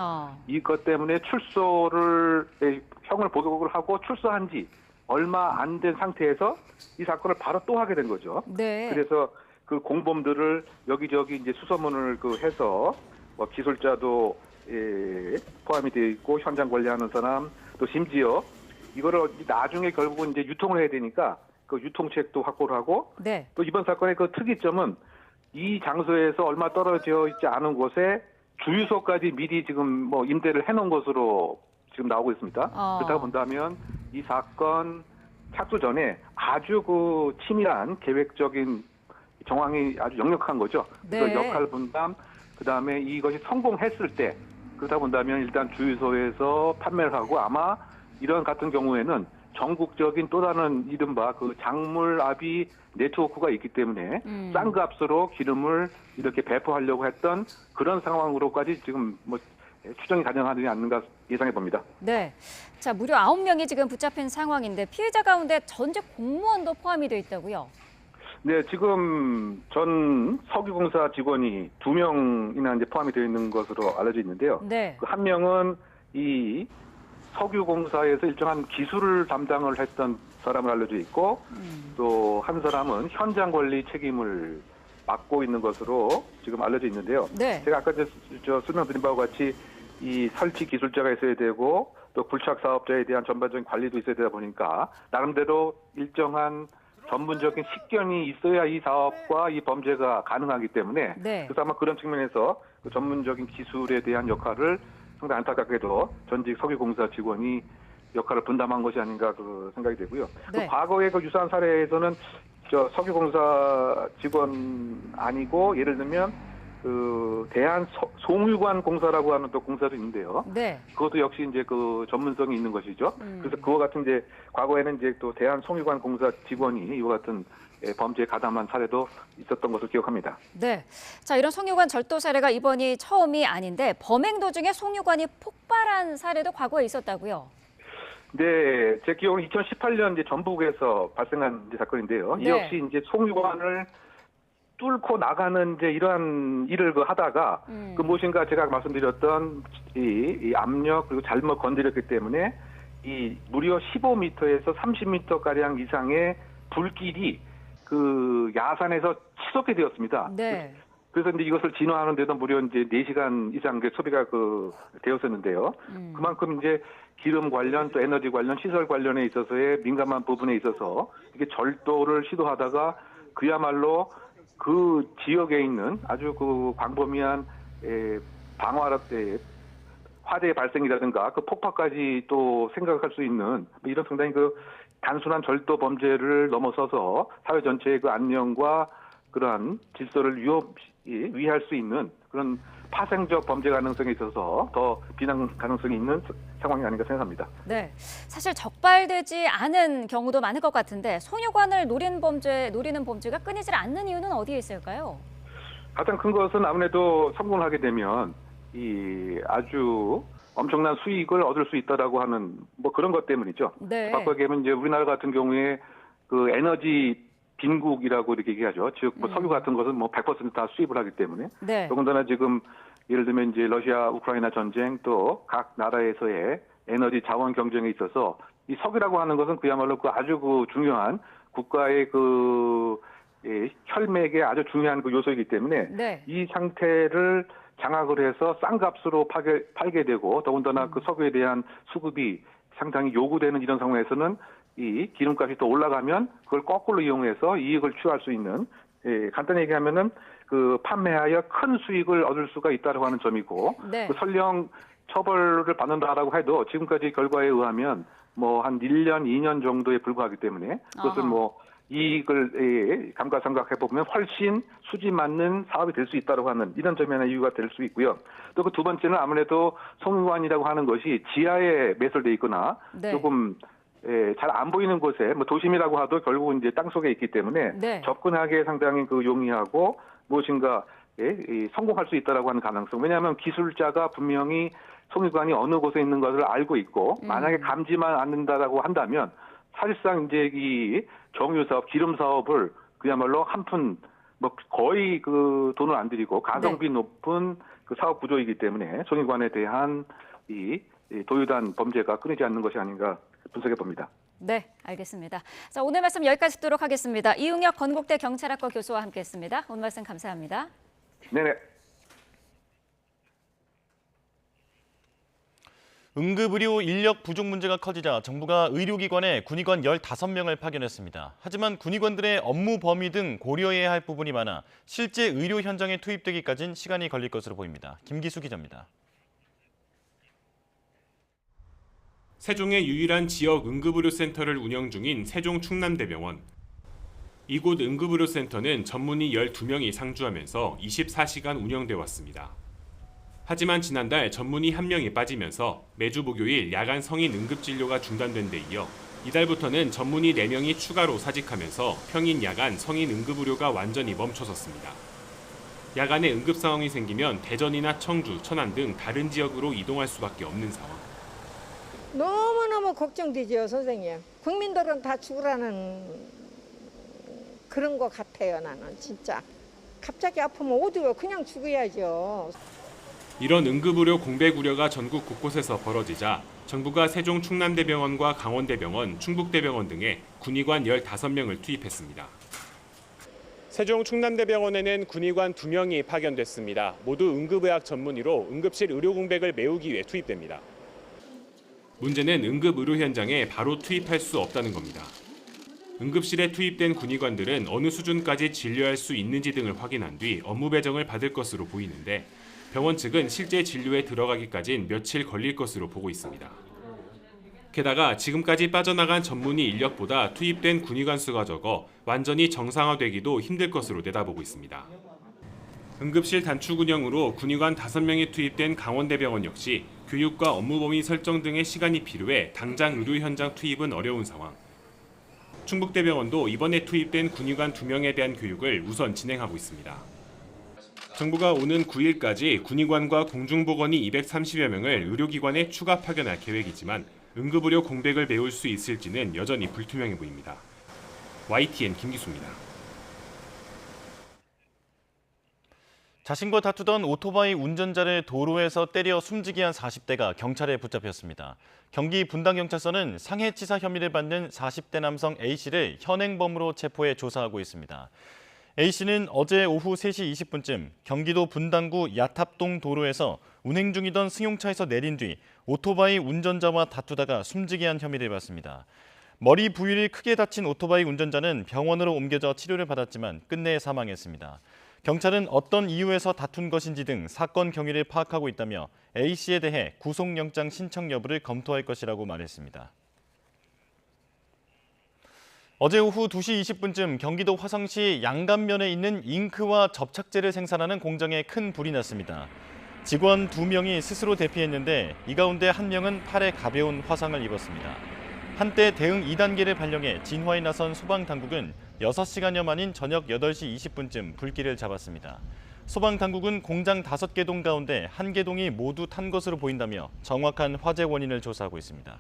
이것 때문에 출소를 형을 보고를 하고 출소한 지 얼마 안 된 상태에서 이 사건을 바로 또 하게 된 거죠. 네. 그래서 그 공범들을 여기저기 이제 수소문을 그 해서 뭐 기술자도 포함이 되어 있고 현장 관리하는 사람 또 심지어 이거를 나중에 결국은 이제 유통을 해야 되니까 그 유통책도 확보를 하고 네. 또 이번 사건의 그 특이점은 이 장소에서 얼마 떨어져 있지 않은 곳에 주유소까지 미리 지금 뭐 임대를 해놓은 것으로 지금 나오고 있습니다. 그렇다고 본다면 이 사건 착수 전에 아주 그 치밀한 계획적인 정황이 아주 역력한 거죠. 그래서 네. 역할 분담, 그 다음에 이것이 성공했을 때 그러다 본다면 일단 주유소에서 판매를 하고 아마 이런 같은 경우에는 전국적인 또 다른 이른바 그 작물압이 네트워크가 있기 때문에 싼 값으로 기름을 이렇게 배포하려고 했던 그런 상황으로까지 지금 뭐 추정이 가능하지 않는가 예상해 봅니다. 네. 자, 무려 9명이 지금 붙잡힌 상황인데 피해자 가운데 전직 공무원도 포함이 돼 있다고요? 네, 지금 전 석유공사 직원이 2명이나 이제 포함이 되어 있는 것으로 알려져 있는데요. 네. 그 한 명은 이 석유공사에서 일정한 기술을 담당을 했던 사람을 알려져 있고 또 한 사람은 현장 관리 책임을 맡고 있는 것으로 지금 알려져 있는데요. 네. 제가 아까 설명드린 바와 같이 이 설치 기술자가 있어야 되고 또 불착 사업자에 대한 전반적인 관리도 있어야 되다 보니까 나름대로 일정한 전문적인 식견이 있어야 이 사업과 이 범죄가 가능하기 때문에 네. 그래서 아마 그런 측면에서 그 전문적인 기술에 대한 역할을 상당히 안타깝게도 전직 석유공사 직원이 역할을 분담한 것이 아닌가 그 생각이 되고요. 네. 그 과거의 그 유사한 사례에서는 저 석유공사 직원 아니고 예를 들면 그 대한 송유관 공사라고 하는 또 공사도 있는데요. 네. 그것도 역시 이제 그 전문성이 있는 것이죠. 그래서 그와 같은 이제 과거에는 이제 또 대한 송유관 공사 직원이 이와 같은 범죄에 가담한 사례도 있었던 것으로 기억합니다. 네. 자, 이런 송유관 절도 사례가 이번이 처음이 아닌데 범행 도중에 송유관이 폭발한 사례도 과거에 있었다고요? 네, 제 기억은 2018년 이제 전북에서 발생한 이제 사건인데요. 네. 이 역시 이제 송유관을 뚫고 나가는 이제 이러한 일을 그 하다가 그 무엇인가 제가 말씀드렸던 이 압력 그리고 잘못 건드렸기 때문에 이 무려 15m에서 30m 가량 이상의 불길이 그 야산에서 치솟게 되었습니다. 네. 그래서 이제 이것을 진화하는데도 무려 이제 4시간 이상 소비가 그 되었었는데요. 그만큼 이제 기름 관련 또 에너지 관련 시설 관련에 있어서의 민감한 부분에 있어서 이게 절도를 시도하다가 그야말로 그 지역에 있는 아주 그 광범위한 화재 발생이라든가 그 폭파까지 또 생각할 수 있는 이런 상당히 그 단순한 절도 범죄를 넘어서서 사회 전체의 그 안녕과 그러한 질서를 위할 수 있는 그런 파생적 범죄 가능성에 있어서 더 비난 가능성이 있는 상황이 아닌가 생각합니다. 네, 사실 적발되지 않은 경우도 많을 것 같은데 송유관을 노리는 범죄가 끊이질 않는 이유는 어디에 있을까요? 가장 큰 것은 아무래도 성공을 하게 되면 이 아주 엄청난 수익을 얻을 수 있다라고 하는 뭐 그런 것 때문이죠. 네. 바꿔 얘기하면 이제 우리나라 같은 경우에 그 에너지 빈국이라고 이렇게 얘기하죠. 즉, 뭐 석유 같은 것은 뭐 100% 다 수입을 하기 때문에. 네. 더군다나 지금 예를 들면 이제 러시아 우크라이나 전쟁 또 각 나라에서의 에너지 자원 경쟁에 있어서 이 석유라고 하는 것은 그야말로 그 아주 그 중요한 국가의 그 혈맥의 아주 중요한 그 요소이기 때문에 네. 이 상태를 장악을 해서 싼 값으로 팔게 되고 더군다나 그 석유에 대한 수급이 상당히 요구되는 이런 상황에서는 이 기름값이 또 올라가면 그걸 거꾸로 이용해서 이익을 취할 수 있는 간단히 얘기하면은 그 판매하여 큰 수익을 얻을 수가 있다고 하는 점이고 네. 그 설령 처벌을 받는다라고 해도 지금까지 결과에 의하면 뭐 한 1년, 2년 정도에 불과하기 때문에 그것을 아하. 뭐 이익을 감가상각해 보면 훨씬 수지 맞는 사업이 될 수 있다고 하는 이런 점이 하나 이유가 될 수 있고요. 또 그 두 번째는 아무래도 송유관이라고 하는 것이 지하에 매설돼 있거나 네. 조금 잘 안 보이는 곳에 뭐 도심이라고 하도 결국은 이제 땅 속에 있기 때문에 네. 접근하기에 상당히 그 용이하고 무엇인가 성공할 수 있다라고 하는 가능성. 왜냐하면 기술자가 분명히 송유관이 어느 곳에 있는 것을 알고 있고 만약에 감지만 않는다라고 한다면 사실상 이제 이 정유 사업, 기름 사업을 그야말로 한 푼 뭐 거의 그 돈을 안 들이고 가성비 높은 그 사업 구조이기 때문에 송유관에 대한 이 도유단 범죄가 끊이지 않는 것이 아닌가 분석해 봅니다. 네, 알겠습니다. 자, 오늘 말씀 여기까지 듣도록 하겠습니다. 이웅혁 건국대 경찰학과 교수와 함께했습니다. 오늘 말씀 감사합니다. 네네. 응급의료 인력 부족 문제가 커지자 정부가 의료기관에 군의관 15명을 파견했습니다. 하지만 군의관들의 업무 범위 등 고려해야 할 부분이 많아 실제 의료 현장에 투입되기까지는 시간이 걸릴 것으로 보입니다. 김기수 기자입니다. 세종의 유일한 지역 응급의료센터를 운영 중인 세종 충남대병원. 이곳 응급의료센터는 전문의 12명이 상주하면서 24시간 운영돼 왔습니다. 하지만 지난달 전문의 1명이 빠지면서 매주 목요일 야간 성인 응급진료가 중단된 데 이어 이달부터는 전문의 4명이 추가로 사직하면서 평일 야간 성인 응급의료가 완전히 멈춰섰습니다. 야간에 응급 상황이 생기면 대전이나 청주, 천안 등 다른 지역으로 이동할 수밖에 없는 상황. 너무너무 걱정되죠, 선생님. 국민들은 다 죽으라는 그런 것 같아요, 나는 진짜. 갑자기 아프면 어디요? 그냥 죽어야죠. 이런 응급의료 공백 우려가 전국 곳곳에서 벌어지자 정부가 세종 충남대병원과 강원대병원, 충북대병원 등에 군의관 15명을 투입했습니다. 세종 충남대병원에는 군의관 2명이 파견됐습니다. 모두 응급의학 전문의로 응급실 의료 공백을 메우기 위해 투입됩니다. 문제는 응급의료 현장에 바로 투입할 수 없다는 겁니다. 응급실에 투입된 군의관들은 어느 수준까지 진료할 수 있는지 등을 확인한 뒤 업무 배정을 받을 것으로 보이는데 병원 측은 실제 진료에 들어가기까진 며칠 걸릴 것으로 보고 있습니다. 게다가 지금까지 빠져나간 전문의 인력보다 투입된 군의관 수가 적어 완전히 정상화되기도 힘들 것으로 내다보고 있습니다. 응급실 단축 운영으로 군의관 5명이 투입된 강원대병원 역시 교육과 업무 범위 설정 등의 시간이 필요해 당장 의료 현장 투입은 어려운 상황. 충북대병원도 이번에 투입된 군의관 2명에 대한 교육을 우선 진행하고 있습니다. 정부가 오는 9일까지 군의관과 공중보건의 230여 명을 의료기관에 추가 파견할 계획이지만 응급의료 공백을 메울 수 있을지는 여전히 불투명해 보입니다. YTN 김기수입니다. 자신과 다투던 오토바이 운전자를 도로에서 때려 숨지게 한 40대가 경찰에 붙잡혔습니다. 경기 분당경찰서는 상해치사 혐의를 받는 40대 남성 A씨를 현행범으로 체포해 조사하고 있습니다. A씨는 어제 오후 3시 20분쯤 경기도 분당구 야탑동 도로에서 운행 중이던 승용차에서 내린 뒤 오토바이 운전자와 다투다가 숨지게 한 혐의를 받습니다. 머리 부위를 크게 다친 오토바이 운전자는 병원으로 옮겨져 치료를 받았지만 끝내 사망했습니다. 경찰은 어떤 이유에서 다툰 것인지 등 사건 경위를 파악하고 있다며 A씨에 대해 구속영장 신청 여부를 검토할 것이라고 말했습니다. 어제 오후 2시 20분쯤 경기도 화성시 양감면에 있는 잉크와 접착제를 생산하는 공장에 큰 불이 났습니다. 직원 2명이 스스로 대피했는데 이 가운데 1명은 팔에 가벼운 화상을 입었습니다. 한때 대응 2단계를 발령해 진화에 나선 소방당국은 6시간여 만인 저녁 8시 20분쯤 불길을 잡았습니다. 소방당국은 공장 5개 동 가운데 1개 동이 모두 탄 것으로 보인다며 정확한 화재 원인을 조사하고 있습니다.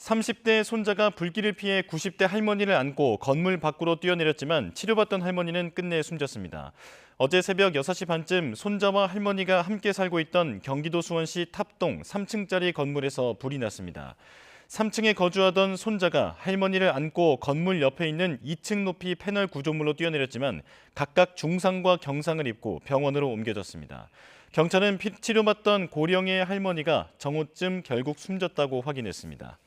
30대 손자가 불길을 피해 90대 할머니를 안고 건물 밖으로 뛰어내렸지만 치료받던 할머니는 끝내 숨졌습니다. 어제 새벽 6시 반쯤 손자와 할머니가 함께 살고 있던 경기도 수원시 탑동 3층짜리 건물에서 불이 났습니다. 3층에 거주하던 손자가 할머니를 안고 건물 옆에 있는 2층 높이 패널 구조물로 뛰어내렸지만 각각 중상과 경상을 입고 병원으로 옮겨졌습니다. 경찰은 치료받던 고령의 할머니가 정오쯤 결국 숨졌다고 확인했습니다.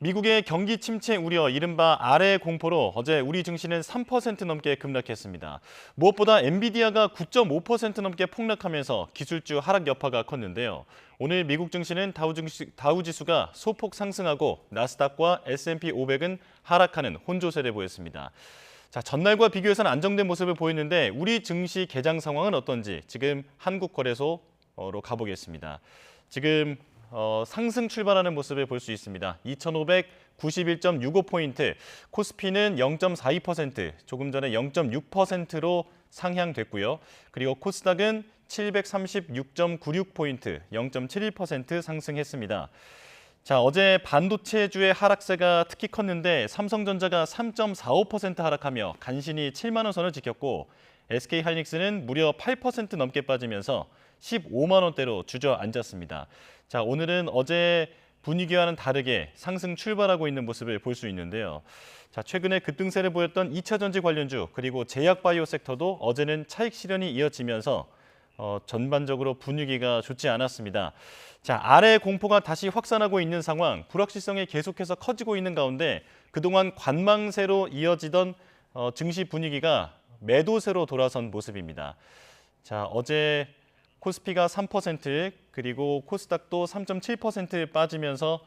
미국의 경기 침체 우려, 이른바 아래 공포로 어제 우리 증시는 3% 넘게 급락했습니다. 무엇보다 엔비디아가 9.5% 넘게 폭락하면서 기술주 하락 여파가 컸는데요. 오늘 미국 증시는 다우지수가 소폭 상승하고 나스닥과 S&P 500은 하락하는 혼조세를 보였습니다. 자, 전날과 비교해서는 안정된 모습을 보였는데 우리 증시 개장 상황은 어떤지 지금 한국거래소로 가보겠습니다. 지금 상승 출발하는 모습을 볼 수 있습니다. 2,591.65포인트, 코스피는 0.42%, 조금 전에 0.6%로 상향됐고요. 그리고 코스닥은 736.96포인트, 0.71% 상승했습니다. 자, 어제 반도체주의 하락세가 특히 컸는데 삼성전자가 3.45% 하락하며 간신히 7만 원 선을 지켰고 SK하이닉스는 무려 8% 넘게 빠지면서 15만 원대로 주저앉았습니다. 자, 오늘은 어제 분위기와는 다르게 상승 출발하고 있는 모습을 볼 수 있는데요. 자, 최근에 급등세를 보였던 2차전지 관련주 그리고 제약바이오 섹터도 어제는 차익 실현이 이어지면서 전반적으로 분위기가 좋지 않았습니다. 자, 아래 공포가 다시 확산하고 있는 상황, 불확실성이 계속해서 커지고 있는 가운데 그동안 관망세로 이어지던 증시 분위기가 매도세로 돌아선 모습입니다. 자, 어제 코스피가 3%, 그리고 코스닥도 3.7% 빠지면서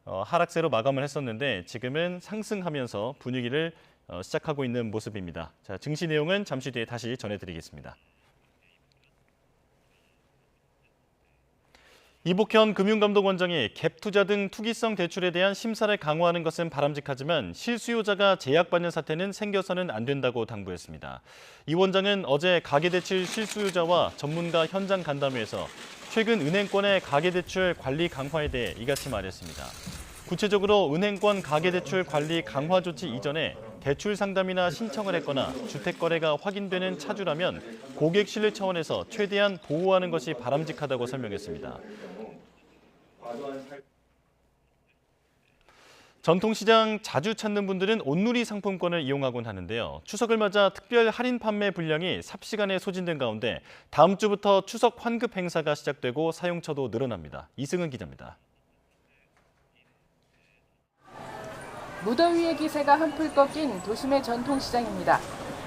하락세로 마감을 했었는데 지금은 상승하면서 분위기를 시작하고 있는 모습입니다. 자, 증시 내용은 잠시 뒤에 다시 전해드리겠습니다. 이복현 금융감독원장이 갭투자 등 투기성 대출에 대한 심사를 강화하는 것은 바람직하지만 실수요자가 제약받는 사태는 생겨서는 안 된다고 당부했습니다. 이 원장은 어제 가계대출 실수요자와 전문가 현장 간담회에서 최근 은행권의 가계대출 관리 강화에 대해 이같이 말했습니다. 구체적으로 은행권 가계대출 관리 강화 조치 이전에 대출 상담이나 신청을 했거나 주택 거래가 확인되는 차주라면 고객 신뢰 차원에서 최대한 보호하는 것이 바람직하다고 설명했습니다. 전통시장 자주 찾는 분들은 온누리 상품권을 이용하곤 하는데요. 추석을 맞아 특별 할인 판매 분량이 삽시간에 소진된 가운데 다음 주부터 추석 환급 행사가 시작되고 사용처도 늘어납니다. 이승은 기자입니다. 무더위의 기세가 한풀 꺾인 도심의 전통시장입니다.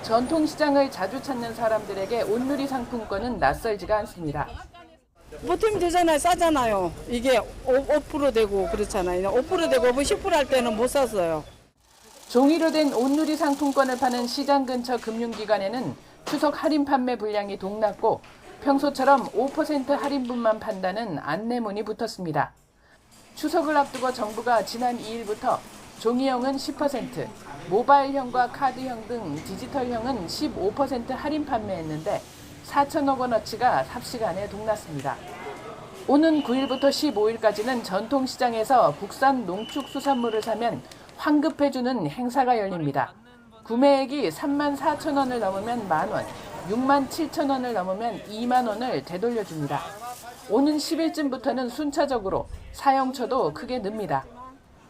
전통시장을 자주 찾는 사람들에게 온누리 상품권은 낯설지가 않습니다. 보탬 되잖아요. 싸잖아요. 이게 5% 되고 그렇잖아요. 5% 되고 10% 할 때는 못 샀어요. 종이로 된 온누리 상품권을 파는 시장 근처 금융기관에는 추석 할인 판매 분량이 동났고 평소처럼 5% 할인분만 판다는 안내문이 붙었습니다. 추석을 앞두고 정부가 지난 2일부터 종이형은 10%, 모바일형과 카드형 등 디지털형은 15% 할인 판매했는데 4천억 원어치가 삽시간에 동났습니다. 오는 9일부터 15일까지는 전통시장에서 국산 농축수산물을 사면 환급해주는 행사가 열립니다. 구매액이 3만 4천 원을 넘으면 만 원, 6만 7천 원을 넘으면 2만 원을 되돌려줍니다. 오는 10일쯤부터는 순차적으로 사용처도 크게 늡니다.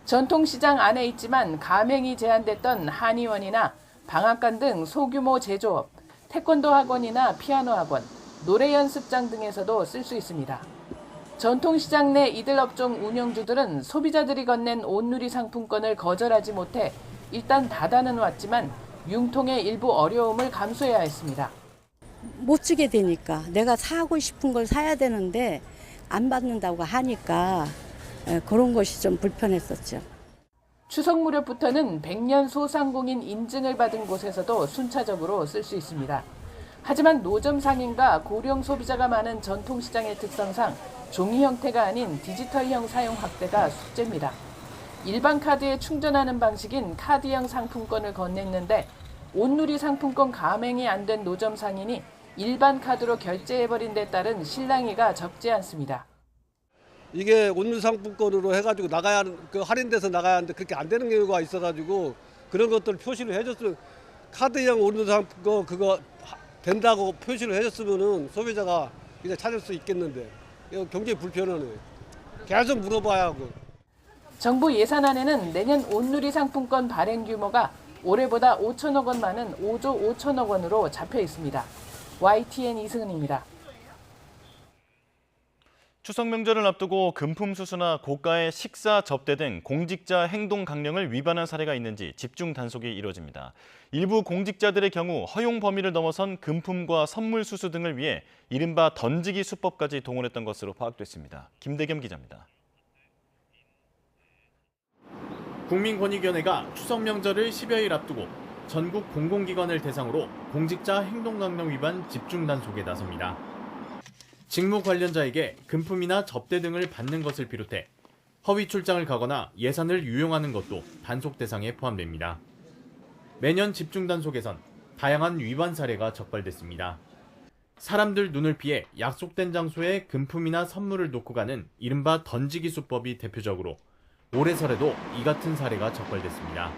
전통시장 안에 있지만 가맹이 제한됐던 한의원이나 방앗간 등 소규모 제조업, 태권도 학원이나 피아노 학원, 노래 연습장 등에서도 쓸 수 있습니다. 전통시장 내 이들 업종 운영주들은 소비자들이 건넨 온누리 상품권을 거절하지 못해 일단 닫아는 왔지만 융통의 일부 어려움을 감수해야 했습니다. 못 쓰게 되니까 내가 사고 싶은 걸 사야 되는데 안 받는다고 하니까 그런 것이 좀 불편했었죠. 추석 무렵부터는 100년 소상공인 인증을 받은 곳에서도 순차적으로 쓸 수 있습니다. 하지만 노점 상인과 고령 소비자가 많은 전통시장의 특성상 종이 형태가 아닌 디지털형 사용 확대가 숙제입니다. 일반 카드에 충전하는 방식인 카드형 상품권을 건넸는데 온누리 상품권 가맹이 안 된 노점 상인이 일반 카드로 결제해버린 데 따른 실랑이가 적지 않습니다. 이게 온누리 상품권으로 해가지고 나가야 하는, 그 할인돼서 나가야 하는데 그렇게 안 되는 경우가 있어가지고 그런 것들을 표시를 해줬으면 카드형 온누리 상품권 그거 된다고 표시를 해줬으면은 소비자가 이제 찾을 수 있겠는데 이거 굉장히 불편하네. 계속 물어봐야 하고. 정부 예산안에는 내년 온누리 상품권 발행 규모가 올해보다 5천억 원 많은 5조 5천억 원으로 잡혀 있습니다. YTN 이승은입니다. 추석 명절을 앞두고 금품 수수나 고가의 식사 접대 등 공직자 행동 강령을 위반한 사례가 있는지 집중 단속이 이뤄집니다. 일부 공직자들의 경우 허용 범위를 넘어선 금품과 선물 수수 등을 위해 이른바 던지기 수법까지 동원했던 것으로 파악됐습니다. 김대겸 기자입니다. 국민권익위원회가 추석 명절을 10여일 앞두고 전국 공공기관을 대상으로 공직자 행동강령 위반 집중 단속에 나섭니다. 직무 관련자에게 금품이나 접대 등을 받는 것을 비롯해 허위 출장을 가거나 예산을 유용하는 것도 단속 대상에 포함됩니다. 매년 집중 단속에선 다양한 위반 사례가 적발됐습니다. 사람들 눈을 피해 약속된 장소에 금품이나 선물을 놓고 가는 이른바 던지기 수법이 대표적으로 올해 설에도 이 같은 사례가 적발됐습니다.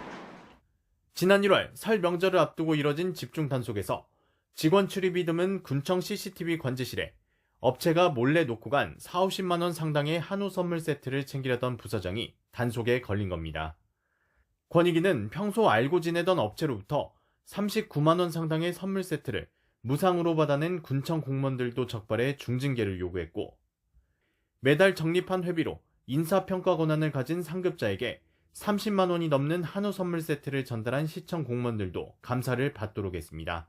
지난 1월 설 명절을 앞두고 이뤄진 집중 단속에서 직원 출입이 드문 군청 CCTV 관제실에 업체가 몰래 놓고 간 40~50만 원 상당의 한우 선물 세트를 챙기려던 부서장이 단속에 걸린 겁니다. 권익위는 평소 알고 지내던 업체로부터 39만 원 상당의 선물 세트를 무상으로 받아낸 군청 공무원들도 적발해 중징계를 요구했고 매달 적립한 회비로 인사평가 권한을 가진 상급자에게 30만 원이 넘는 한우 선물 세트를 전달한 시청 공무원들도 감사를 받도록 했습니다.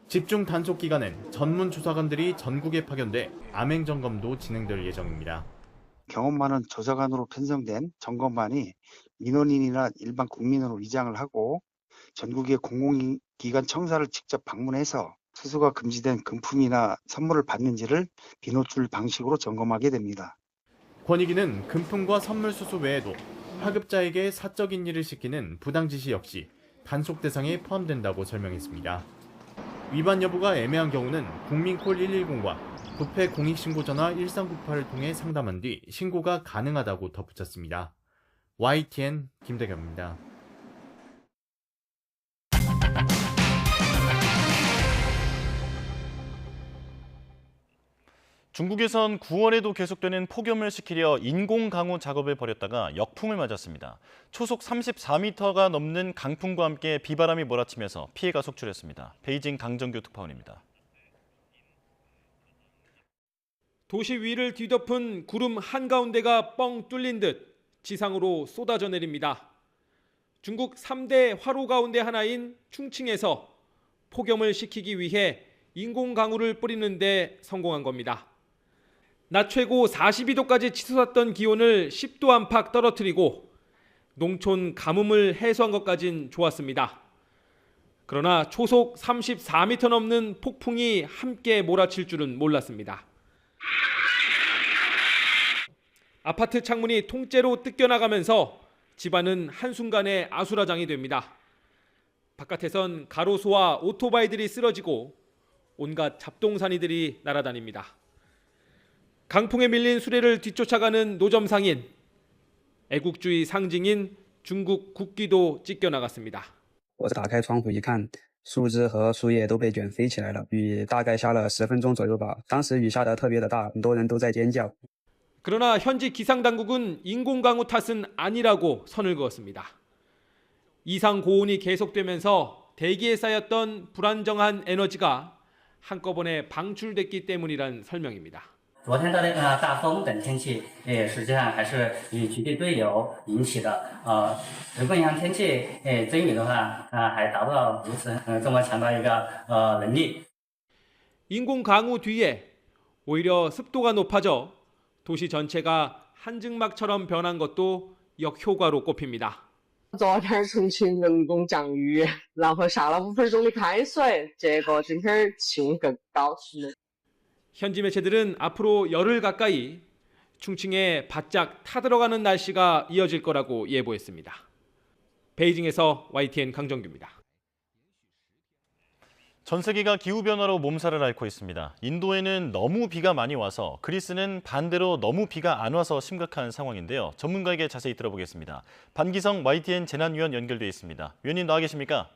집중 단속 기간엔 전문 조사관들이 전국에 파견돼 암행 점검도 진행될 예정입니다. 경험 많은 조사관으로 편성된 점검반이 민원인이나 일반 국민으로 위장을 하고 전국의 공공기관 청사를 직접 방문해서 수수가 금지된 금품이나 선물을 받는지를 비노출 방식으로 점검하게 됩니다. 권익위는 금품과 선물 수수 외에도 하급자에게 사적인 일을 시키는 부당 지시 역시 단속 대상에 포함된다고 설명했습니다. 위반 여부가 애매한 경우는 국민콜 110과 부패 공익신고 전화 1398을 통해 상담한 뒤 신고가 가능하다고 덧붙였습니다. YTN 김대겸입니다. 중국에선 9월에도 계속되는 폭염을 식히려 인공 강우 작업을 벌였다가 역풍을 맞았습니다. 초속 34m가 넘는 강풍과 함께 비바람이 몰아치면서 피해가 속출했습니다. 베이징 강정규 특파원입니다. 도시 위를 뒤덮은 구름 한가운데가 뻥 뚫린 듯 지상으로 쏟아져 내립니다. 중국 3대 화로 가운데 하나인 충칭에서 폭염을 식히기 위해 인공 강우를 뿌리는 데 성공한 겁니다. 낮 최고 42도까지 치솟았던 기온을 10도 안팎 떨어뜨리고 농촌 가뭄을 해소한 것까진 좋았습니다. 그러나 초속 34m 넘는 폭풍이 함께 몰아칠 줄은 몰랐습니다. 아파트 창문이 통째로 뜯겨나가면서 집안은 한순간에 아수라장이 됩니다. 바깥에선 가로수와 오토바이들이 쓰러지고 온갖 잡동사니들이 날아다닙니다. 강풍에 밀린 수레를 뒤쫓아가는 노점상인, 애국주의 상징인 중국 국기도 찢겨나갔습니다. 我打开窗户一看，树枝和树叶都被卷飞起来了。雨大概下了10分钟左右吧。当时雨下得特别的大，很多人都在尖叫。 그러나 현지 기상당국은 인공강우 탓은 아니라고 선을 그었습니다. 이상 고온이 계속되면서 대기에 쌓였던 불안정한 에너지가 한꺼번에 방출됐기 때문이란 설명입니다. 昨天的大风等天气，实际上还是与极地对流引起的。如果像天气真雨的话，还达不到如此这么强的一个能力。 인공 강우 뒤에 오히려 습도가 높아져 도시 전체가 한증막처럼 변한 것도 역효과로 꼽힙니다. 昨天重庆人工降雨，然后下了5分钟的开水，结果今天气温更高。 현지 매체들은 앞으로 열흘 가까이 충칭에 바짝 타들어가는 날씨가 이어질 거라고 예보했습니다. 베이징에서 YTN 강정규입니다. 전 세계가 기후변화로 몸살을 앓고 있습니다. 인도에는 너무 비가 많이 와서, 그리스는 반대로 너무 비가 안 와서 심각한 상황인데요. 전문가에게 자세히 들어보겠습니다. 반기성 YTN 재난위원 연결돼 있습니다. 위원님 나와 계십니까?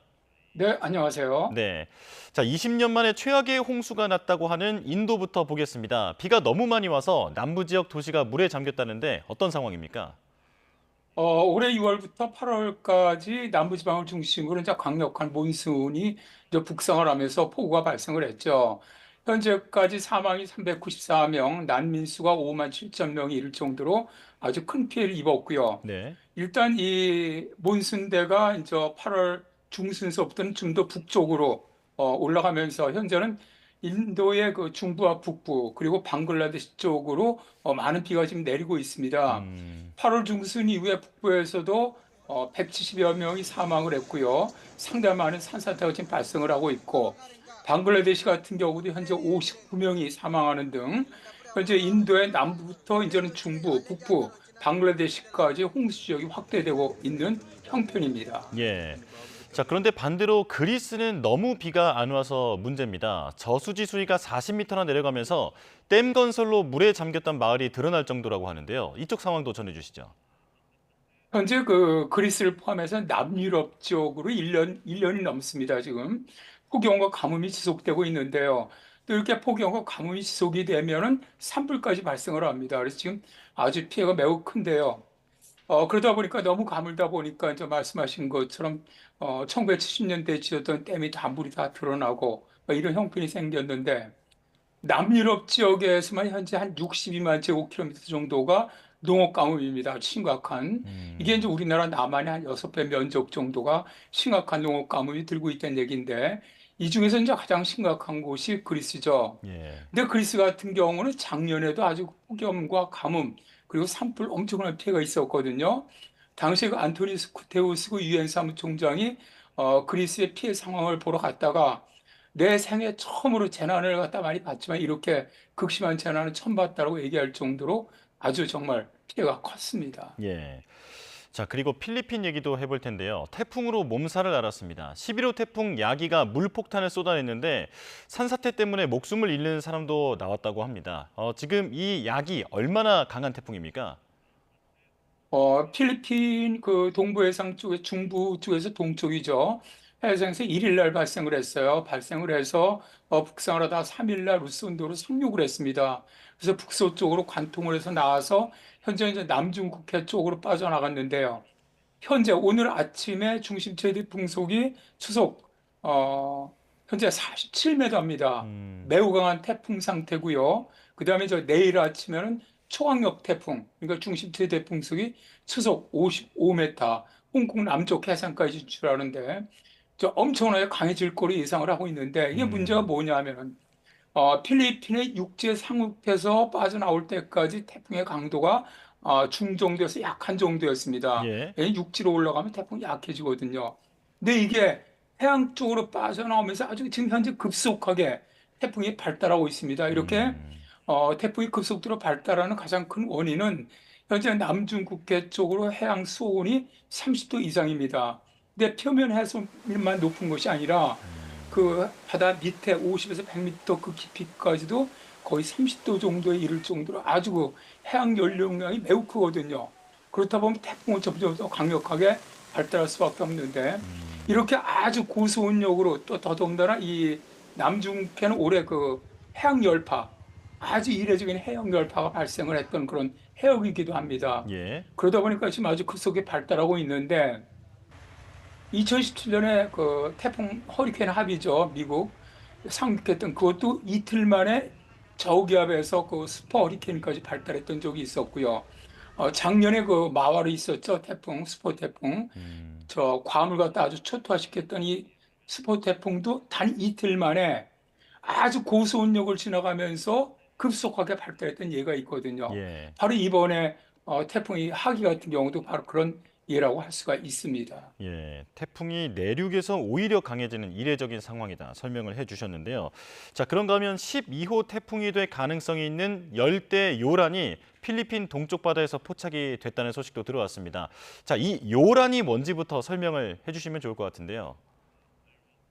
네, 안녕하세요. 네. 자, 20년 만에 최악의 홍수가 났다고 하는 인도부터 보겠습니다. 비가 너무 많이 와서 남부 지역 도시가 물에 잠겼다는데 어떤 상황입니까? 올해 6월부터 8월까지 남부지방을 중심으로 이제 강력한 몬순이 이제 북상을 하면서 폭우가 발생을 했죠. 현재까지 사망이 394명, 난민 수가 5만 7천 명이 이를 정도로 아주 큰 피해를 입었고요. 네. 일단 이 몬순대가 이제 8월 중순서부터는 좀 더 북쪽으로 올라가면서 현재는 인도의 그 중부와 북부 그리고 방글라데시 쪽으로 많은 비가 지금 내리고 있습니다. 8월 중순 이후에 북부에서도 170여 명이 사망을 했고요. 상당히 많은 산사태가 지금 발생을 하고 있고 방글라데시 같은 경우도 현재 59명이 사망하는 등 현재 인도의 남부부터 이제는 중부, 북부, 방글라데시까지 홍수 지역이 확대되고 있는 형편입니다. 예. 자, 그런데 반대로 그리스는 너무 비가 안 와서 문제입니다. 저수지 수위가 40m나 내려가면서 댐 건설로 물에 잠겼던 마을이 드러날 정도라고 하는데요. 이쪽 상황도 전해주시죠. 현재 그 그리스를 포함해서 남유럽 지역으로 1년이 넘습니다. 지금 폭염과 가뭄이 지속되고 있는데요. 또 이렇게 폭염과 가뭄이 지속이 되면은 산불까지 발생을 합니다. 그래서 지금 아주 피해가 매우 큰데요. 그러다 보니까 너무 가물다 보니까 이제 말씀하신 것처럼 1970년대에 지었던 댐이 다 물이 다 드러나고 이런 형편이 생겼는데 남유럽 지역에서만 현재 한 62만 제곱킬로미터 정도가 농업 가뭄입니다. 심각한. 이게 이제 우리나라 남한의 한 6배 면적 정도가 심각한 농업 가뭄이 들고 있다는 얘기인데 이 중에서 이제 가장 심각한 곳이 그리스죠. 근데 그리스 같은 경우는 작년에도 아주 폭염과 가뭄 그리고 산불 엄청난 피해가 있었거든요. 당시 그 안토니스 구테우스 유엔 사무총장이 그리스의 피해 상황을 보러 갔다가 내 생애 처음으로 재난을 갖다 많이 봤지만 이렇게 극심한 재난은 처음 봤다고 얘기할 정도로 아주 정말 피해가 컸습니다. 예. 자, 그리고 필리핀 얘기도 해볼 텐데요. 태풍으로 몸살을 앓았습니다. 11호 태풍 야기가 물폭탄을 쏟아냈는데 산사태 때문에 목숨을 잃는 사람도 나왔다고 합니다. 지금 이 야기 얼마나 강한 태풍입니까? 필리핀 그 동부 해상 쪽에 중부 쪽에서 동쪽이죠. 해상에서 1일 날 발생을 했어요. 발생을 해서 북상을 하다 3일 날 루스온도로 상륙을 했습니다. 그래서 북서쪽으로 관통을 해서 나와서 현재 이제 남중국해 쪽으로 빠져나갔는데요. 현재 오늘 아침에 중심 최대 풍속이 초속 현재 47m입니다. 매우 강한 태풍 상태고요. 그다음에 저 내일 아침에는 초강력 태풍, 그러니까 중심 최대 풍속이 초속 55m, 홍콩 남쪽 해상까지 진출하는데 저 엄청나게 강해질 거로 예상을 하고 있는데 이게 문제가 뭐냐면은 필리핀의 육지에 상륙해서 빠져나올 때까지 태풍의 강도가 중정도에서 약한 정도였습니다. 육지로 올라가면 태풍이 약해지거든요. 근데 이게 해양 쪽으로 빠져나오면서 아주 지금 현재 급속하게 태풍이 발달하고 있습니다. 이렇게 태풍이 급속도로 발달하는 가장 큰 원인은 현재 남중국해 쪽으로 해양 수온이 30도 이상입니다. 근데 표면 해수면만 높은 것이 아니라 그 바다 밑에 50에서 100m 그 깊이까지도 거의 30도 정도에 이를 정도로 아주 그 해양 연료량이 매우 크거든요. 그렇다 보면 태풍은 점점 더 강력하게 발달할 수밖에 없는데 이렇게 아주 고수온력으로 또 더더군다나 이 남중국해는 올해 그 해양 열파 아주 이례적인 해양 열파가 발생을 했던 그런 해역이기도 합니다. 그러다 보니까 지금 아주 급속히 발달하고 있는데 2017년에 그 태풍 허리케인 합이죠. 미국 상륙했던 그것도 이틀 만에 저기압에서 그 슈퍼 허리케인까지 발달했던 적이 있었고요. 작년에 그 마와로 있었죠. 태풍, 슈퍼 태풍. 저 괌을 갖다 아주 초토화시켰던 이 슈퍼 태풍도 단 이틀 만에 아주 고수온력을 지나가면서 급속하게 발달했던 예가 있거든요. 바로 이번에 태풍이 하기 같은 경우도 바로 그런 예라고 할 수가 있습니다. 예, 태풍이 내륙에서 오히려 강해지는 이례적인 상황이다 설명을 해주셨는데요. 자, 그런가 하면 12호 태풍이 될 가능성이 있는 열대 요란이 필리핀 동쪽 바다에서 포착이 됐다는 소식도 들어왔습니다. 자, 이 요란이 뭔지부터 설명을 해주시면 좋을 것 같은데요.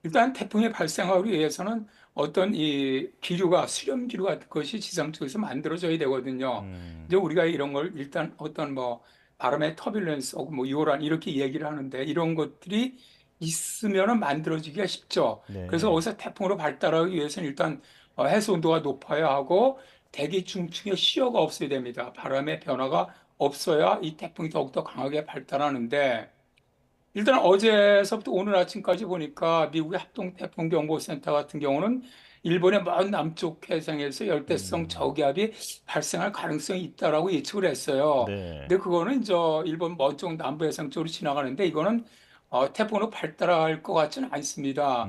일단 태풍이 발생하기 위해서는 어떤 이 기류가 수렴 기류 같은 것이 지상 쪽에서 만들어져야 되거든요. 이제 우리가 이런 걸 일단 어떤 뭐 바람의 터뷸런스 혹은 뭐 요란 이렇게 얘기를 하는데 이런 것들이 있으면은 만들어지기가 쉽죠. 네. 그래서 어디서 태풍으로 발달하기 위해서는 일단 해수 온도가 높아야 하고 대기 중층에 시야가 없어야 됩니다. 바람의 변화가 없어야 이 태풍이 더욱더 강하게 발달하는데 일단 어제서부터 오늘 아침까지 보니까 미국의 합동태풍경보센터 같은 경우는 일본의 먼 남쪽 해상에서 열대성 저기압이 발생할 가능성이 있다라고 예측을 했어요. 네. 근데 그거는 일본 먼쪽 남부 해상 쪽으로 지나가는데 이거는 태풍으로 발달할 것 같지는 않습니다.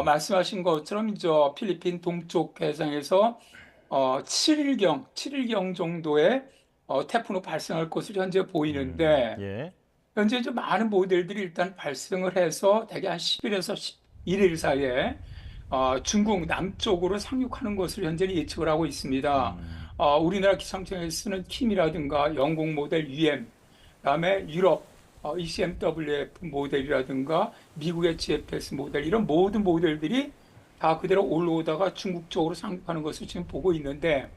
말씀하신 것처럼 필리핀 동쪽 해상에서 7일경 정도의 태풍으로 발생할 것으로 현재 보이는데 예. 현재 많은 모델들이 일단 발생을 해서 대개 한 10일에서 11일 사이에 중국 남쪽으로 상륙하는 것으로 현재는 예측을 하고 있습니다. 우리나라 기상청에 쓰는 킴이라든가 영국 모델 UM, 그다음에 유럽 ECMWF 모델이라든가 미국의 GFS 모델 이런 모든 모델들이 다 그대로 올라오다가 중국 쪽으로 상륙하는 것을 지금 보고 있는데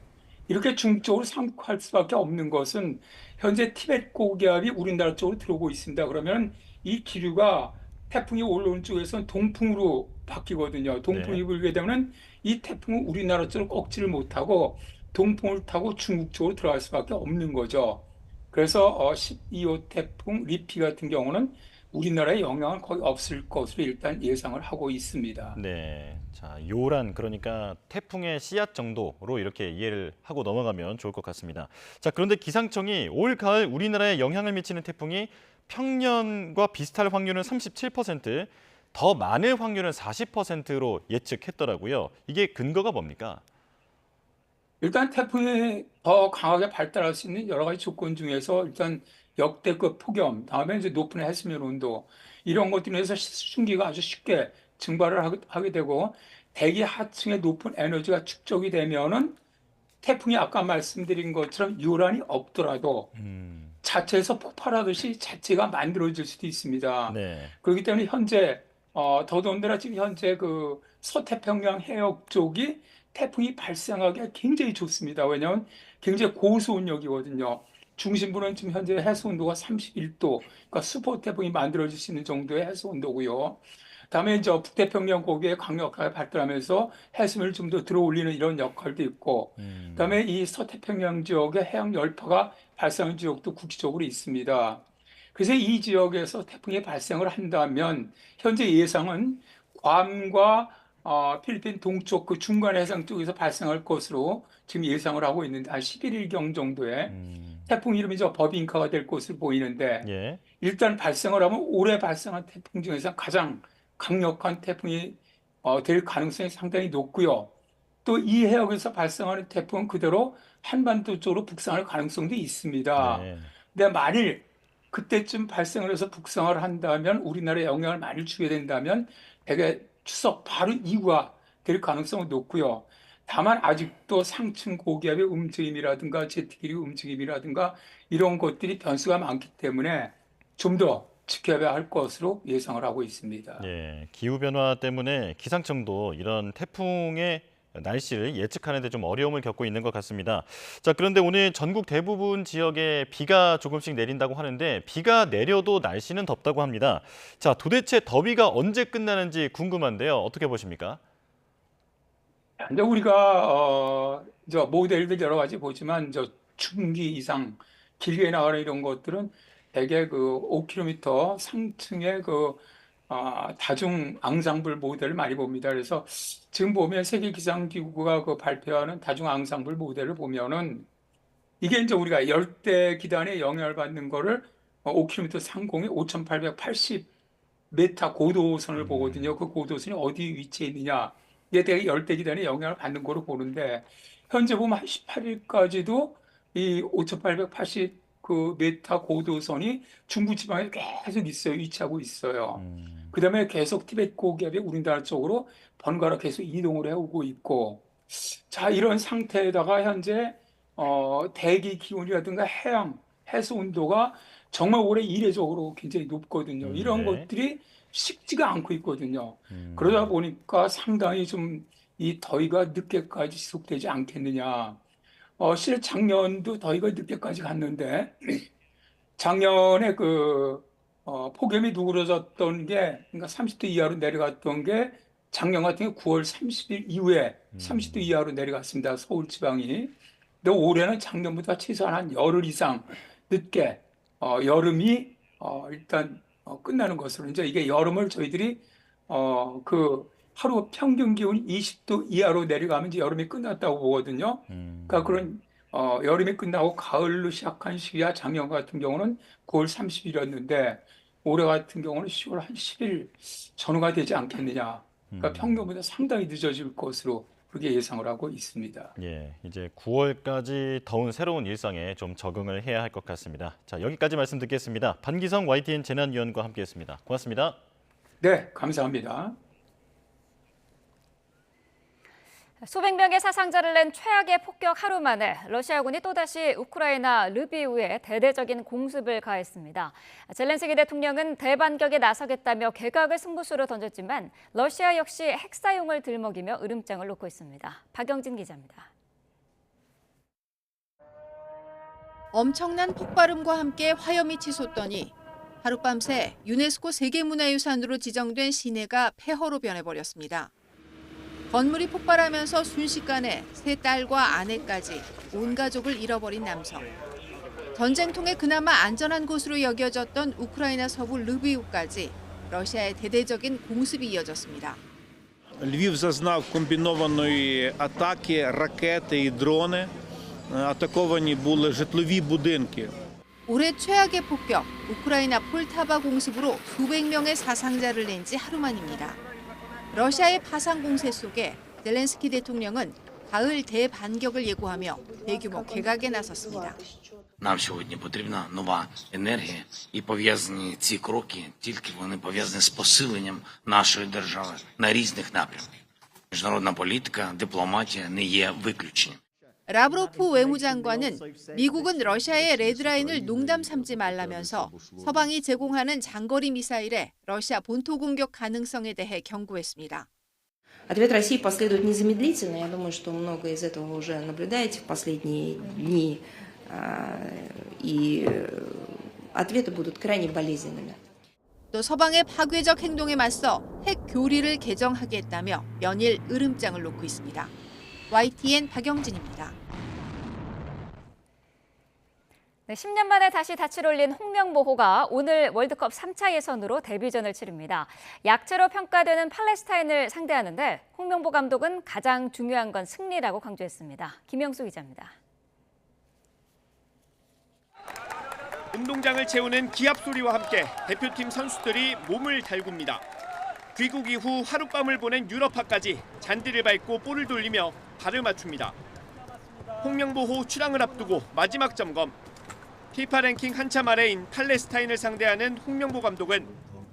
이렇게 중국 쪽으로 상륙할 수밖에 없는 것은 현재 티베트 고기압이 우리나라 쪽으로 들어오고 있습니다. 그러면 이 기류가 태풍이 올라오는 쪽에서는 동풍으로 바뀌거든요. 동풍이 불게 되면 이 태풍은 우리나라 쪽으로 꺾지를 못하고 동풍을 타고 중국 쪽으로 들어갈 수밖에 없는 거죠. 그래서 12호 태풍 리피 같은 경우는 우리나라에 영향은 거의 없을 것으로 일단 예상을 하고 있습니다. 네. 자, 요란 그러니까 태풍의 씨앗 정도로 이렇게 이해를 하고 넘어가면 좋을 것 같습니다. 자, 그런데 기상청이 올 가을 우리나라에 영향을 미치는 태풍이 평년과 비슷할 확률은 37%, 더 많을 확률은 40%로 예측했더라고요. 이게 근거가 뭡니까? 일단 태풍이 더 강하게 발달할 수 있는 여러 가지 조건 중에서 일단 역대급 폭염, 다음에 이제 높은 해수면 온도 이런 것들로 해서 수증기가 아주 쉽게 증발을 하게 되고 대기 하층의 높은 에너지가 축적이 되면은 태풍이 아까 말씀드린 것처럼 요란이 없더라도 자체에서 폭발하듯이 자체가 만들어질 수도 있습니다. 네. 그렇기 때문에 현재 더더군다나 지금 현재 그 서태평양 해역 쪽이 태풍이 발생하기가 굉장히 좋습니다. 왜냐하면 굉장히 고수온역이거든요. 중심부는 지금 현재 해수 온도가 31도, 그러니까 슈퍼 태풍이 만들어질 수 있는 정도의 해수 온도고요. 다음에 이제 북태평양 고기에 강력하게 발달하면서 해수면을 좀 더 들어올리는 이런 역할도 있고, 그다음에 이 서태평양 지역의 해양 열파가 발생하는 지역도 국지적으로 있습니다. 그래서 이 지역에서 태풍이 발생을 한다면 현재 예상은 괌과 필리핀 동쪽 그 중간 해상 쪽에서 발생할 것으로 지금 예상을 하고 있는데 한 11일경 정도에 태풍 이름이 버빙카가 될 것으로 보이는데 예. 일단 발생을 하면 올해 발생한 태풍 중에서 가장 강력한 태풍이 될 가능성이 상당히 높고요. 또 이 해역에서 발생하는 태풍은 그대로 한반도 쪽으로 북상할 가능성도 있습니다. 네. 근데 만일 그때쯤 발생을 해서 북상을 한다면 우리나라에 영향을 많이 주게 된다면 대개 추석 바로 이후가 될 가능성은 높고요. 다만 아직도 상층 고기압의 움직임이라든가 제트기류 움직임이라든가 이런 것들이 변수가 많기 때문에 좀 더 지켜봐야 할 것으로 예상을 하고 있습니다. 예, 기후변화 때문에 기상청도 이런 태풍의 날씨를 예측하는 데 좀 어려움을 겪고 있는 것 같습니다. 자, 그런데 오늘 전국 대부분 지역에 비가 조금씩 내린다고 하는데 비가 내려도 날씨는 덥다고 합니다. 자, 도대체 더위가 언제 끝나는지 궁금한데요. 어떻게 보십니까? 이제 우리가 모델들 여러 가지 보지만 중기 이상 길게 나가는 이런 것들은 대개 그 5km 상층의 다중 앙상블 모델을 많이 봅니다. 그래서 지금 보면 세계기상기구가 발표하는 다중 앙상블 모델을 보면은 이게 이제 우리가 열대 기단에 영향을 받는 거를 5km 상공에 5,880m 고도선을 보거든요. 그 고도선이 어디 위치해 있느냐. 이게 되게 열대 기단에 영향을 받는 거로 보는데 현재 보면 한 18일까지도 이 5,880 그 메타 고도선이 중부지방에 계속 있어요. 위치하고 있어요. 그다음에 계속 티베트 고기압이 우리나라 쪽으로 번갈아 계속 이동을 해오고 있고 자 이런 상태에다가 현재 대기 기온이라든가 해수 온도가 정말 올해 이례적으로 굉장히 높거든요. 이런 네. 것들이 식지가 않고 있거든요. 그러다 보니까 상당히 좀 이 더위가 늦게까지 지속되지 않겠느냐. 실제 작년도 더위가 늦게까지 갔는데 작년에 폭염이 누그러졌던 게, 그러니까 30도 이하로 내려갔던 게 작년 같은 경우 9월 30일 이후에 30도 이하로 내려갔습니다. 서울 지방이. 근데 올해는 작년보다 최소한 한 열흘 이상 늦게 여름이 일단 끝나는 것으로, 이제 이게 여름을 저희들이 하루 평균 기온이 20도 이하로 내려가면 이제 여름이 끝났다고 보거든요. 그러니까 그런 여름이 끝나고 가을로 시작한 시기야 작년 같은 경우는 9월 30일이었는데 올해 같은 경우는 10월 한 10일 전후가 되지 않겠느냐. 그러니까 평균보다 상당히 늦어질 것으로 그렇게 예상을 하고 있습니다. 예, 이제 9월까지 더운 새로운 일상에 좀 적응을 해야 할 것 같습니다. 자, 여기까지 말씀 듣겠습니다. 반기성 YTN 재난위원과 함께했습니다. 고맙습니다. 네, 감사합니다. 수백 명의 사상자를 낸 최악의 폭격 하루 만에 러시아군이 또다시 우크라이나 르비우에 대대적인 공습을 가했습니다. 젤렌스키 대통령은 대반격에 나서겠다며 개각을 승부수로 던졌지만 러시아 역시 핵 사용을 들먹이며 으름장을 놓고 있습니다. 박영진 기자입니다. 엄청난 폭발음과 함께 화염이 치솟더니 하룻밤새 유네스코 세계문화유산으로 지정된 시내가 폐허로 변해버렸습니다. 건물이 폭발하면서 순식간에 세 딸과 아내까지 온 가족을 잃어버린 남성. 전쟁통에 그나마 안전한 곳으로 여겨졌던 우크라이나 서부 르비우까지 러시아의 대대적인 공습이 이어졌습니다. Львів зазнав комбінованої атаки, ракети і дрони. Атаковані були житлові будинки. 올해 최악의 폭격, 우크라이나 폴타바 공습으로 수백 명의 사상자를 낸 지 하루 만입니다. 러시아의 파상 공세 속에 젤렌스키 대통령은 가을 대반격을 예고하며 대규모 개각에 나섰습니다. Нам сьогодні потрібна нова енергія і пов'язані ці кроки, тільки вони пов'язані з посиленням нашої держави на різних напрямках. Міжнародна політика, дипломатія не є виключенням. 라브로프 외무장관은 미국은 러시아의 레드라인을 농담 삼지 말라면서 서방이 제공하는 장거리 미사일에 러시아 본토 공격 가능성에 대해 경고했습니다. Ответ России последует незамедлительно. Я думаю, что многое из этого уже наблюдаете в последние дни. И ответы будут крайне болезненными. 또 서방의 파괴적 행동에 맞서 핵 교리를 개정하겠다며 연일 으름장을 놓고 있습니다. YTN 박영진입니다. 네, 10년 만에 다시 닻을 올린 홍명보호가 오늘 월드컵 3차 예선으로 데뷔전을 치릅니다. 약체로 평가되는 팔레스타인을 상대하는데 홍명보 감독은 가장 중요한 건 승리라고 강조했습니다. 김영수 기자입니다. 운동장을 채우는 기합 소리와 함께 대표팀 선수들이 몸을 달굽니다. 귀국 이후 하룻밤을 보낸 유럽파까지 잔디를 밟고 볼을 돌리며 발을 맞춥니다. 홍명보호 출항을 앞두고 마지막 점검. 피파 랭킹 한참 아래인 팔레스타인을 상대하는 홍명보 감독은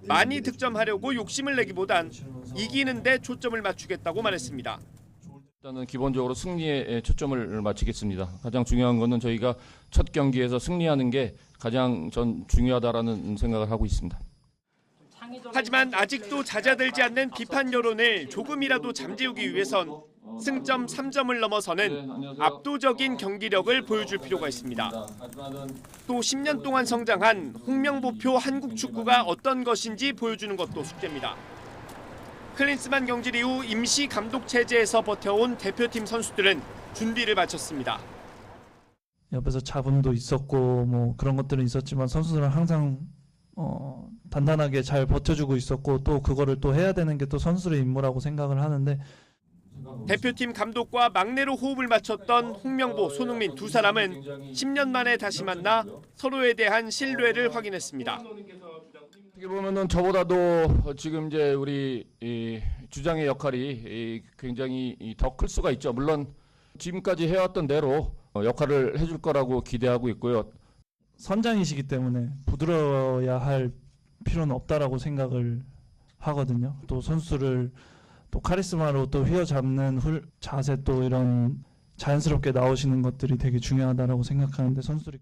많이 득점하려고 욕심을 내기보단 이기는 데 초점을 맞추겠다고 말했습니다. 일단은 기본적으로 승리에 초점을 맞추겠습니다. 가장 중요한 것은 저희가 첫 경기에서 승리하는 게 가장 전 중요하다라는 생각을 하고 있습니다. 하지만 아직도 잦아들지 않는 비판 여론을 조금이라도 잠재우기 위해선 승점 3점을 넘어서는 압도적인 경기력을 보여줄 필요가 있습니다. 또 10년 동안 성장한 홍명보표 한국 축구가 어떤 것인지 보여주는 것도 숙제입니다. 클린스만 경질 이후 임시 감독 체제에서 버텨온 대표팀 선수들은 준비를 마쳤습니다. 옆에서 자본도 있었고 뭐 그런 것들은 있었지만 선수들은 항상 단단하게 잘 버텨주고 있었고 또 그거를 또 해야 되는 게 또 선수의 임무라고 생각을 하는데 대표팀 감독과 막내로 호흡을 맞췄던 홍명보, 손흥민 두 사람은 10년 만에 다시 만나 서로에 대한 신뢰를 확인했습니다. 어떻게 보면은 저보다도 지금 이제 우리 주장의 역할이 굉장히 더 클 수가 있죠. 물론 지금까지 해왔던 대로 역할을 해줄 거라고 기대하고 있고요. 선장이시기 때문에 부드러워야 할 필요는 없다라고 생각을 하거든요. 또 선수를 또 카리스마로 또 휘어잡는 자세 또 이런 자연스럽게 나오시는 것들이 되게 중요하다라고 생각하는데 선수들이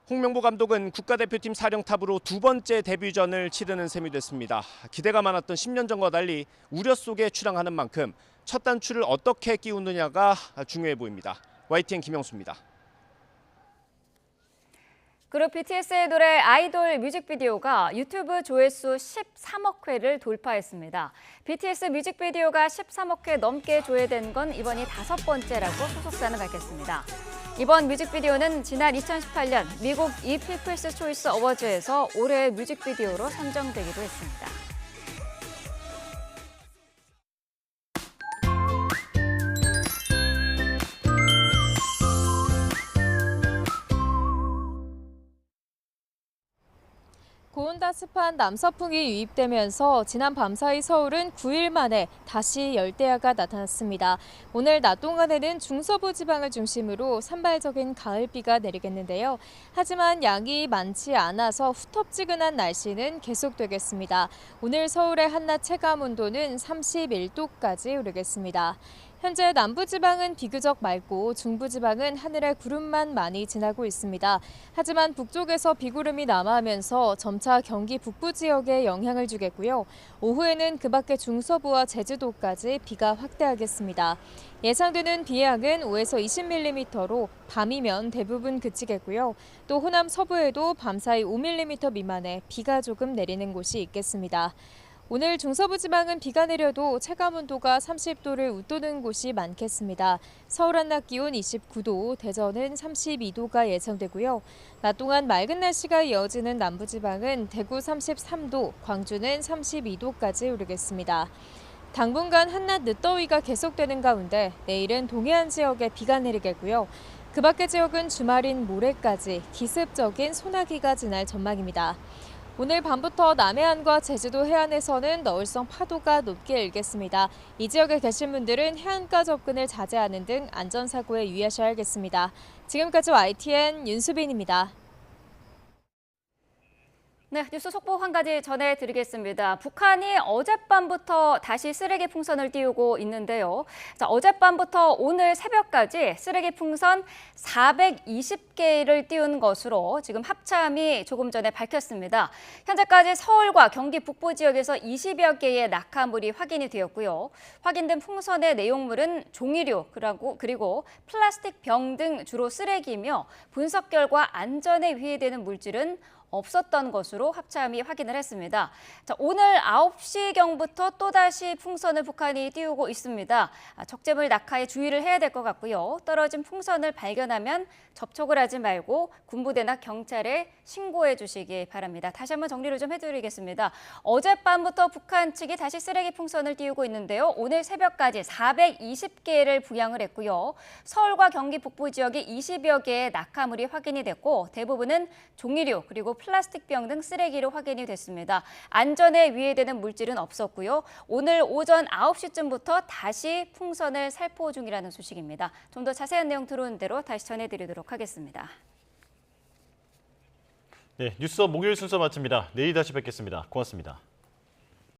홍명보 감독은 국가대표팀 사령탑으로 두 번째 데뷔전을 치르는 셈이 됐습니다. 기대가 많았던 10년 전과 달리 우려 속에 출항하는 만큼 첫 단추를 어떻게 끼우느냐가 중요해 보입니다. YTN 김영수입니다. 그룹 BTS의 노래 아이돌 뮤직비디오가 유튜브 조회수 13억 회를 돌파했습니다. BTS 뮤직비디오가 13억 회 넘게 조회된 건 이번이 5번째라고 소속사는 밝혔습니다. 이번 뮤직비디오는 지난 2018년 미국 이 피플스 초이스 어워즈에서 올해의 뮤직비디오로 선정되기도 했습니다. 고온다 습한 남서풍이 유입되면서 지난 밤사이 서울은 9일 만에 다시 열대야가 나타났습니다. 오늘 낮 동안에는 중서부 지방을 중심으로 산발적인 가을비가 내리겠는데요. 하지만 양이 많지 않아서 후텁지근한 날씨는 계속되겠습니다. 오늘 서울의 한낮 체감 온도는 31도까지 오르겠습니다. 현재 남부지방은 비교적 맑고 중부지방은 하늘에 구름만 많이 지나고 있습니다. 하지만 북쪽에서 비구름이 남하하면서 점차 경기 북부 지역에 영향을 주겠고요. 오후에는 그 밖에 중서부와 제주도까지 비가 확대하겠습니다. 예상되는 비의 양은 5에서 20mm로 밤이면 대부분 그치겠고요. 또 호남 서부에도 밤사이 5mm 미만의 비가 조금 내리는 곳이 있겠습니다. 오늘 중서부 지방은 비가 내려도 체감온도가 30도를 웃도는 곳이 많겠습니다. 서울 한낮 기온 29도, 대전은 32도가 예상되고요. 낮 동안 맑은 날씨가 이어지는 남부지방은 대구 33도, 광주는 32도까지 오르겠습니다. 당분간 한낮 늦더위가 계속되는 가운데 내일은 동해안 지역에 비가 내리겠고요. 그 밖의 지역은 주말인 모레까지 기습적인 소나기가 지날 전망입니다. 오늘 밤부터 남해안과 제주도 해안에서는 너울성 파도가 높게 일겠습니다. 이 지역에 계신 분들은 해안가 접근을 자제하는 등 안전사고에 유의하셔야겠습니다. 지금까지 YTN 윤수빈입니다. 네, 뉴스 속보 한 가지 전해드리겠습니다. 북한이 어젯밤부터 다시 쓰레기 풍선을 띄우고 있는데요. 자, 어젯밤부터 오늘 새벽까지 쓰레기 풍선 420개를 띄운 것으로 지금 합참이 조금 전에 밝혔습니다. 현재까지 서울과 경기 북부 지역에서 20여 개의 낙하물이 확인이 되었고요. 확인된 풍선의 내용물은 종이류, 그리고 플라스틱 병 등 주로 쓰레기이며 분석 결과 안전에 위해되는 물질은 없었던 것으로 합참이 확인을 했습니다. 자, 오늘 9시경부터 또다시 풍선을 북한이 띄우고 있습니다. 적재물 낙하에 주의를 해야 될 것 같고요. 떨어진 풍선을 발견하면 접촉을 하지 말고 군부대나 경찰에 신고해 주시기 바랍니다. 다시 한번 정리를 좀 해드리겠습니다. 어젯밤부터 북한 측이 다시 쓰레기 풍선을 띄우고 있는데요. 오늘 새벽까지 420개를 부양을 했고요. 서울과 경기 북부 지역에 20여 개의 낙하물이 확인이 됐고 대부분은 종이류 그리고 플라스틱 병 등 쓰레기로 확인이 됐습니다. 안전에 위해되는 물질은 없었고요. 오늘 오전 9시쯤부터 다시 풍선을 살포 중이라는 소식입니다. 좀 더 자세한 내용 들어온 대로 다시 전해드리도록 하겠습니다. 네, 뉴스업 목요일 순서 마칩니다. 내일 다시 뵙겠습니다. 고맙습니다.